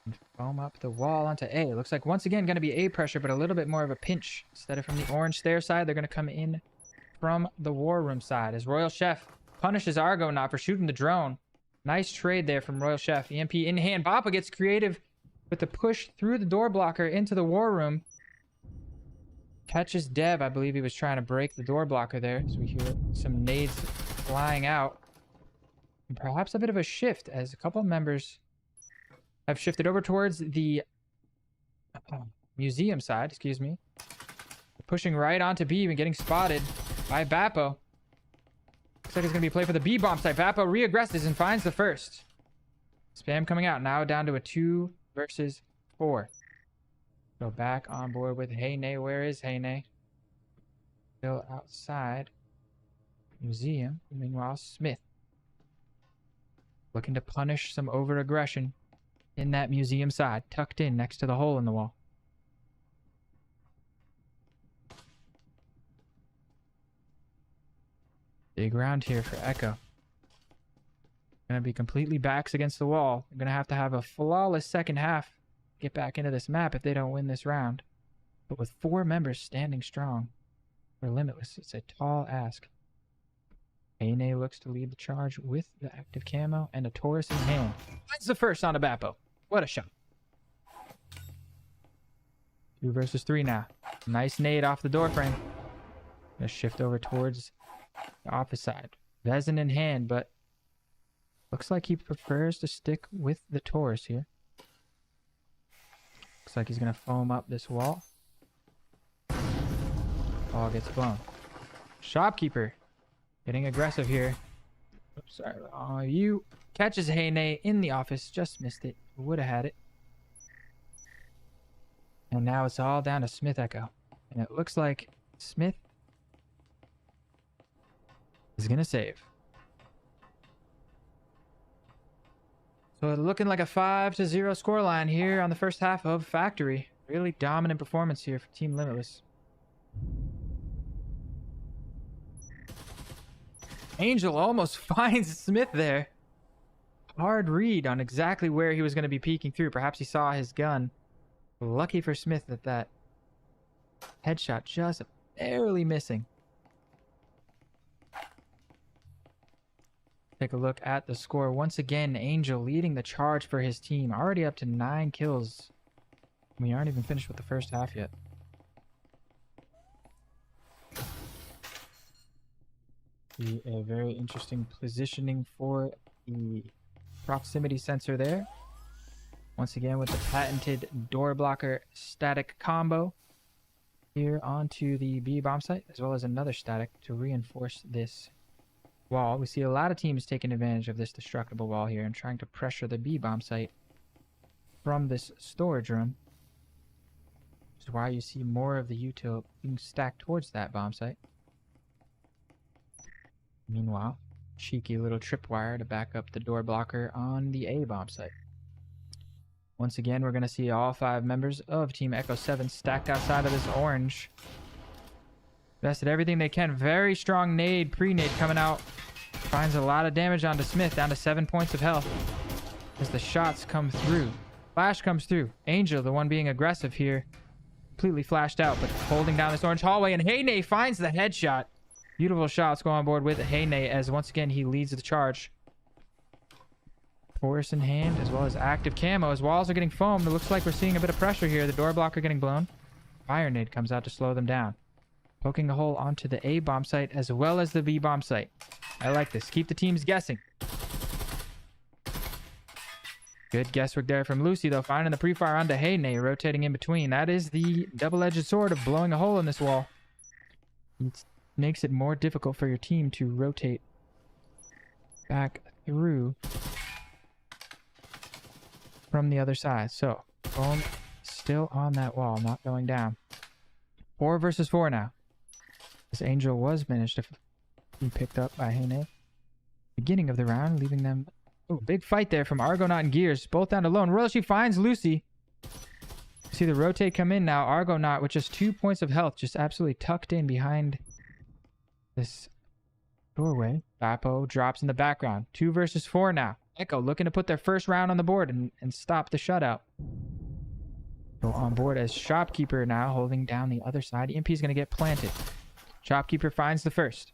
and foam up the wall onto A. Looks like once again going to be A pressure, but a little bit more of a pinch. Instead of from the orange stair side, they're going to come in from the war room side as Royal Chef punishes Argo now for shooting the drone. Nice trade there from Royal Chef. EMP in hand. Bappa gets creative with the push through the door blocker into the war room. Catches Dev. I believe he was trying to break the door blocker there. So we hear some nades flying out. And perhaps a bit of a shift as a couple of members have shifted over towards the museum side. Excuse me. Pushing right onto B and getting spotted by Bappa. Looks like it's going to be a play for the B-bomb site. Bappa re-aggresses and finds the first. Spam coming out. Now down to a 2 versus 4. Go back on board with Heyne. Where is Heyne? Still outside. Museum. Meanwhile, Smith. Looking to punish some over-aggression in that museum side. Tucked in next to the hole in the wall. Big round here for Echo. Gonna be completely backs against the wall. They're gonna have to have a flawless second half. Get back into this map if they don't win this round. But with 4 members standing strong for Limitless, it's a tall ask. Heyne looks to lead the charge with the active camo and a Taurus in hand. Finds the first on a Bappa. What a shot. 2 versus 3 now. Nice nade off the door frame. Gonna shift over towards the office side. Vezin in hand, but looks like he prefers to stick with the Taurus here. Looks like he's going to foam up this wall. Ball gets blown. Shopkeeper getting aggressive here. Oops, sorry. Oh, you catches Heyne in the office. Just missed it. Would have had it. And now it's all down to Smith Echo. And it looks like Smith is going to save. So looking like a 5-0 scoreline here on the first half of Factory. Really dominant performance here for Team Limitless. Angel almost finds Smith there. Hard read on exactly where he was going to be peeking through. Perhaps he saw his gun. Lucky for Smith that headshot just barely missing. Take a look at the score. Once again, Angel leading the charge for his team. Already up to 9 kills. We aren't even finished with the first half yet. See a very interesting positioning for the proximity sensor there. Once again with the patented door blocker static combo here onto the B bomb site, as well as another static to reinforce this wall. We see a lot of teams taking advantage of this destructible wall here and trying to pressure the B bomb site from this storage room, which is why you see more of the util being stacked towards that bomb site. Meanwhile, cheeky little tripwire to back up the door blocker on the A bomb site. Once again, we're going to see all 5 members of Team Echo-7 stacked outside of this orange. Invested everything they can. Very strong nade, pre-nade coming out. Finds a lot of damage onto Smith, down to 7 points of health as the shots come through. Flash comes through. Angel, the one being aggressive here, completely flashed out, but holding down this orange hallway. And Heyne finds the headshot. Beautiful shots go on board with Heyne as once again he leads the charge. Force in hand, as well as active camo. As walls are getting foamed, it looks like we're seeing a bit of pressure here. The door blocker getting blown. Fire nade comes out to slow them down. Poking a hole onto the A bomb site as well as the B bomb site. I like this. Keep the teams guessing. Good guesswork there from Lucy, though. Finding the pre-fire onto Heyne, rotating in between. That is the double-edged sword of blowing a hole in this wall. It makes it more difficult for your team to rotate back through from the other side. So, boom, still on that wall, not going down. 4 versus 4 now. This Angel was managed to be picked up by Heyne. Beginning of the round, leaving them... Oh, big fight there from Argonaut and Gears. Both down to lone. Royal, she finds Lucy. See the rotate come in now. Argonaut with just 2 points of health, just absolutely tucked in behind this doorway. Bapo drops in the background. 2 versus 4 now. Echo looking to put their first round on the board and stop the shutout. Go on board as Shopkeeper now holding down the other side. EMP is going to get planted. Shopkeeper finds the first.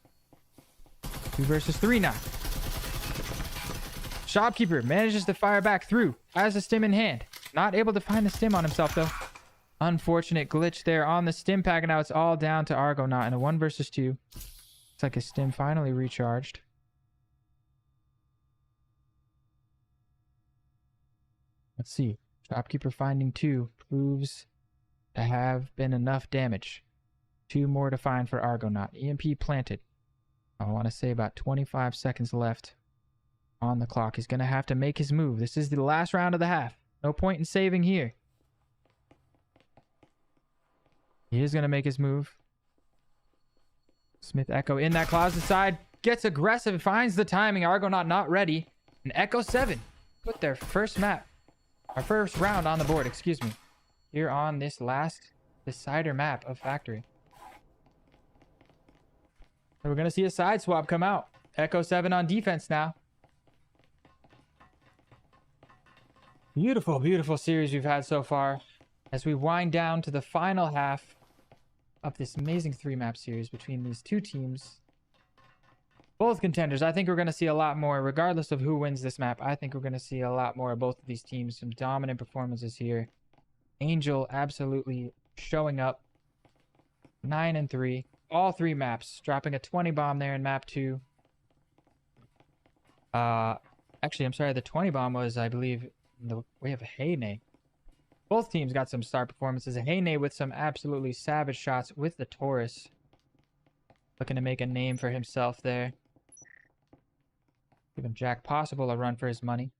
2 versus 3 now. Shopkeeper manages to fire back through. Has the stim in hand. Not able to find the stim on himself, though. Unfortunate glitch there on the stim pack. And now it's all down to Argonaut in a 1 versus 2. Looks like his stim finally recharged. Let's see. Shopkeeper finding 2 proves to have been enough damage. 2 more to find for Argonaut. EMP planted. I want to say about 25 seconds left on the clock. He's going to have to make his move. This is the last round of the half. No point in saving here. He is going to make his move. Smith Echo in that closet side. Gets aggressive. Finds the timing. Argonaut not ready. And Echo-7 put their first map. Our first round on the board, excuse me. Here on this last decider map of Factory. So we're going to see a side swap come out. Echo-7 on defense now. Beautiful, beautiful series we've had so far. As we wind down to the final half of this amazing 3-map series between these 2 teams. Both contenders. I think we're going to see a lot more, regardless of who wins this map. I think we're going to see a lot more of both of these teams. Some dominant performances here. Angel absolutely showing up. 9 and 3. All 3 maps. Dropping a 20 bomb there in map 2. Actually, I'm sorry. The 20 bomb was, I believe, in the way of Heyne. Both teams got some star performances. Heyne with some absolutely savage shots with the Taurus. Looking to make a name for himself there. Giving Jack Possible a run for his money.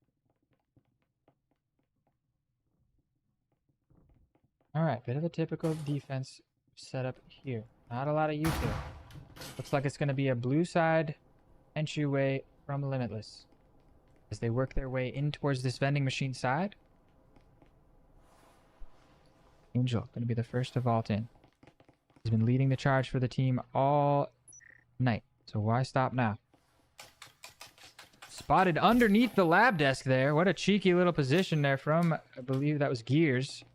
Alright, bit of a typical defense setup here. Not a lot of util. Looks like it's going to be a blue side entryway from Limitless. As they work their way in towards this vending machine side. Angel going to be the first to vault in. He's been leading the charge for the team all night. So why stop now? spotted underneath the lab desk there. What a cheeky little position there from, I believe that was Gears.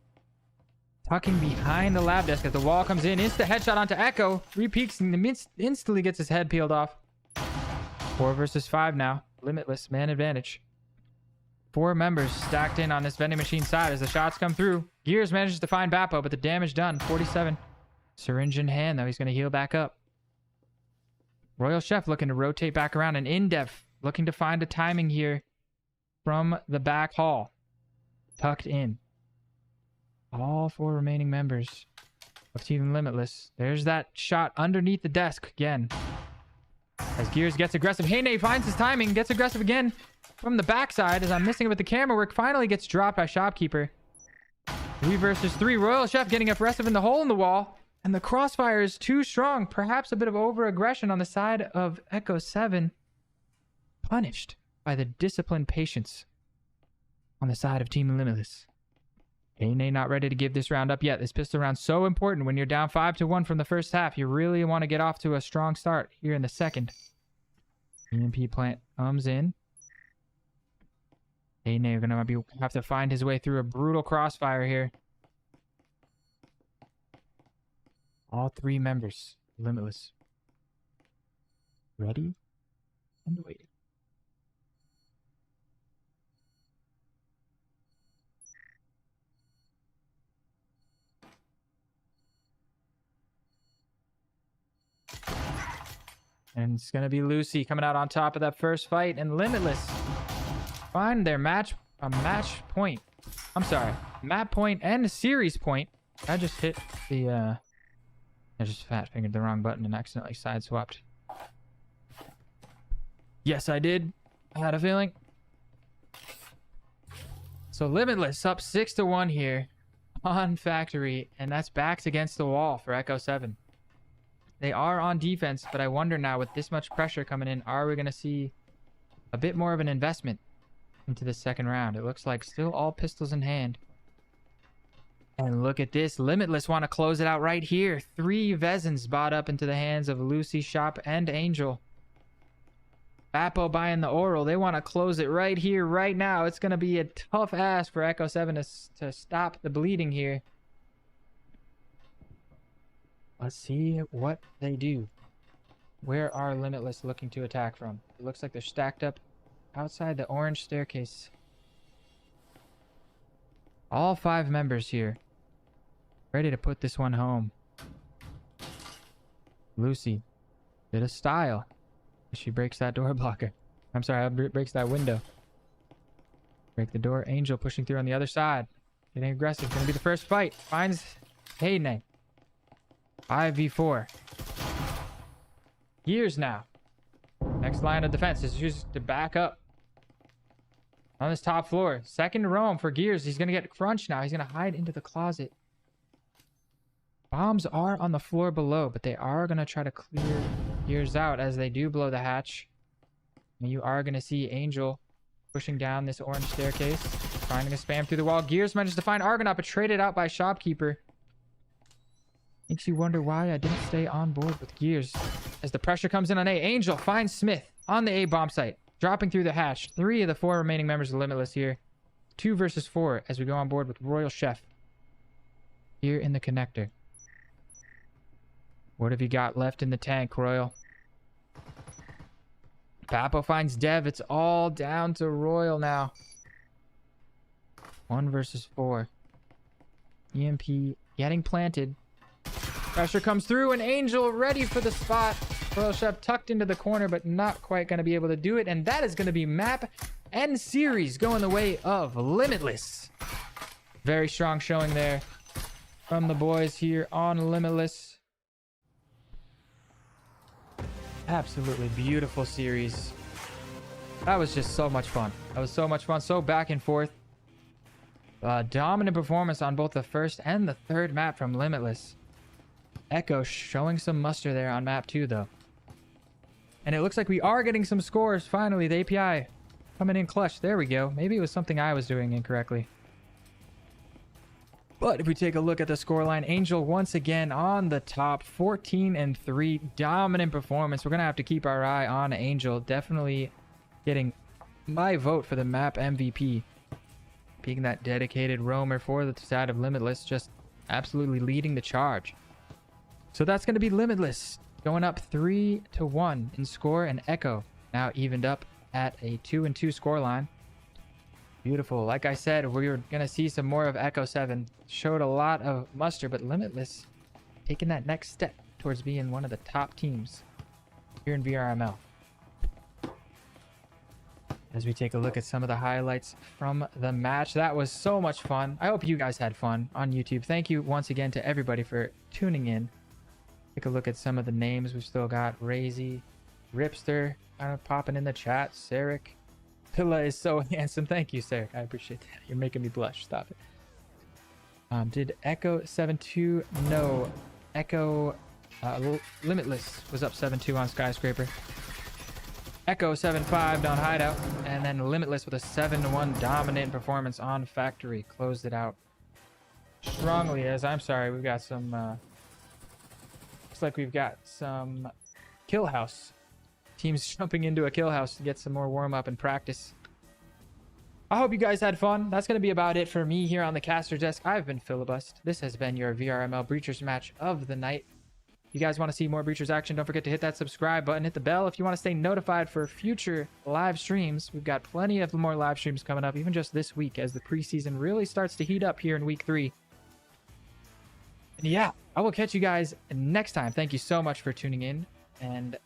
Tucking behind the lab desk as the wall comes in. Insta headshot onto Echo. 3 peeks and instantly gets his head peeled off. 4 versus 5 now. Limitless, man advantage. 4 members stacked in on this vending machine side as the shots come through. Gears manages to find Bappo, but the damage done. 47. Syringe in hand, though. He's going to heal back up. Royal Chef looking to rotate back around. And in-depth looking to find a timing here from the back hall. Tucked in. All 4 remaining members of Team Limitless. There's that shot underneath the desk again. As Gears gets aggressive. Heyne finds his timing. Gets aggressive again from the backside. As I'm missing it with the camera work. Finally gets dropped by Shopkeeper. 3 versus 3. Royal Chef getting aggressive in the hole in the wall. And the crossfire is too strong. Perhaps a bit of over-aggression on the side of Echo-7. Punished by the disciplined patience on the side of Team Limitless. Heyne not ready to give this round up yet. This pistol round's so important when you're down 5-1 from the first half. You really want to get off to a strong start here in the second. EMP plant comes in. Heyne are going to have to find his way through a brutal crossfire here. All 3 members, Limitless. Ready and waiting. And it's going to be Lucy coming out on top of that first fight. And Limitless find their match point. I'm sorry. Map point and a series point. I just hit the... I just fat-fingered the wrong button and accidentally side-swapped. Yes, I did. I had a feeling. So Limitless up 6-1 here on Factory. And that's backs against the wall for Echo-7. They are on defense, but I wonder now with this much pressure coming in, are we going to see a bit more of an investment into the second round? It looks like still all pistols in hand. And look at this. Limitless want to close it out right here. 3 Vezins bought up into the hands of Lucy, Shop, and Angel. Bappo buying the oral. They want to close it right here, right now. It's going to be a tough ask for Echo-7 to stop the bleeding here. Let's see what they do. Where are Limitless looking to attack from? It looks like they're stacked up outside the orange staircase. All 5 members here. Ready to put this one home. Lucy. Bit of style. She breaks that door blocker. I'm sorry, breaks that window. Break the door. Angel pushing through on the other side. Getting aggressive. Gonna be the first fight. Finds Heyne. 5v4. Gears now. Next line of defense is just to back up on this top floor. Second roam for Gears. He's going to get crunched now. He's going to hide into the closet. Bombs are on the floor below, but they are going to try to clear Gears out as they do blow the hatch. And you are going to see Angel pushing down this orange staircase, finding a spam through the wall. Gears manages to find Argonaut, but traded out by Shopkeeper. Makes you wonder why I didn't stay on board with Gears. As the pressure comes in on A, Angel finds Smith on the A bomb site, dropping through the hatch. 3 of the 4 remaining members of Limitless here. 2 versus 4 as we go on board with Royal Chef here in the connector. What have you got left in the tank, Royal? Bappo finds Dev. It's all down to Royal now. 1 versus 4. EMP getting planted. Pressure comes through, and Angel ready for the spot. Royal Chef tucked into the corner, but not quite going to be able to do it. And that is going to be map and series going the way of Limitless. Very strong showing there from the boys here on Limitless. Absolutely beautiful series. That was just so much fun. That was so much fun. So back and forth. Dominant performance on both the first and the third map from Limitless. Echo showing some muster there on map 2 though. And it looks like we are getting some scores finally. The API coming in clutch. There we go. Maybe it was something I was doing incorrectly. But if we take a look at the scoreline, Angel once again on the top, 14-3. Dominant performance. We're going to have to keep our eye on Angel. Definitely getting my vote for the map MVP. Being that dedicated roamer for the side of Limitless, just absolutely leading the charge. So that's going to be Limitless, going up 3-1 in score, and Echo now evened up at a 2-2 scoreline. Beautiful. Like I said, we're going to see some more of Echo-7. Showed a lot of muster, but Limitless taking that next step towards being one of the top teams here in VRML. As we take a look at some of the highlights from the match. That was so much fun. I hope you guys had fun on YouTube. Thank you once again to everybody for tuning in. Take a look at some of the names we've still got. Razy, Ripster, kind of popping in the chat. Sarek. Pilla is so handsome. Thank you, Sarek. I appreciate that. You're making me blush. Stop it. Did Echo-7 2? No. Limitless was up 7-2 on Skyscraper. Echo-7 5 on Hideout. And then Limitless with a 7-1 dominant performance on Factory. Closed it out strongly. As I'm sorry, we've got some... looks like we've got some kill house. Teams jumping into a kill house to get some more warm-up and practice. I hope you guys had fun. That's going to be about it for me here on the caster desk. I've been Filibust. This has been your VRML Breachers match of the night. If you guys want to see more Breachers action, don't forget to hit that subscribe button, hit the bell if you want to stay notified for future live streams. We've got plenty of more live streams coming up, even just this week as the preseason really starts to heat up here in week 3. And yeah, I will catch you guys next time. Thank you so much for tuning in, and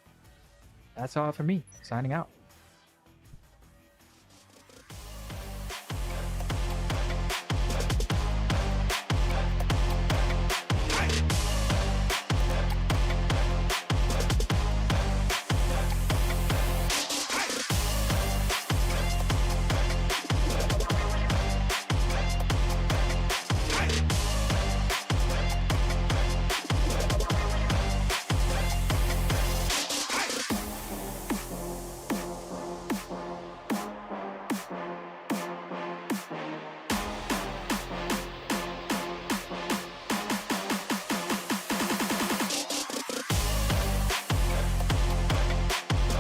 that's all for me. Signing out.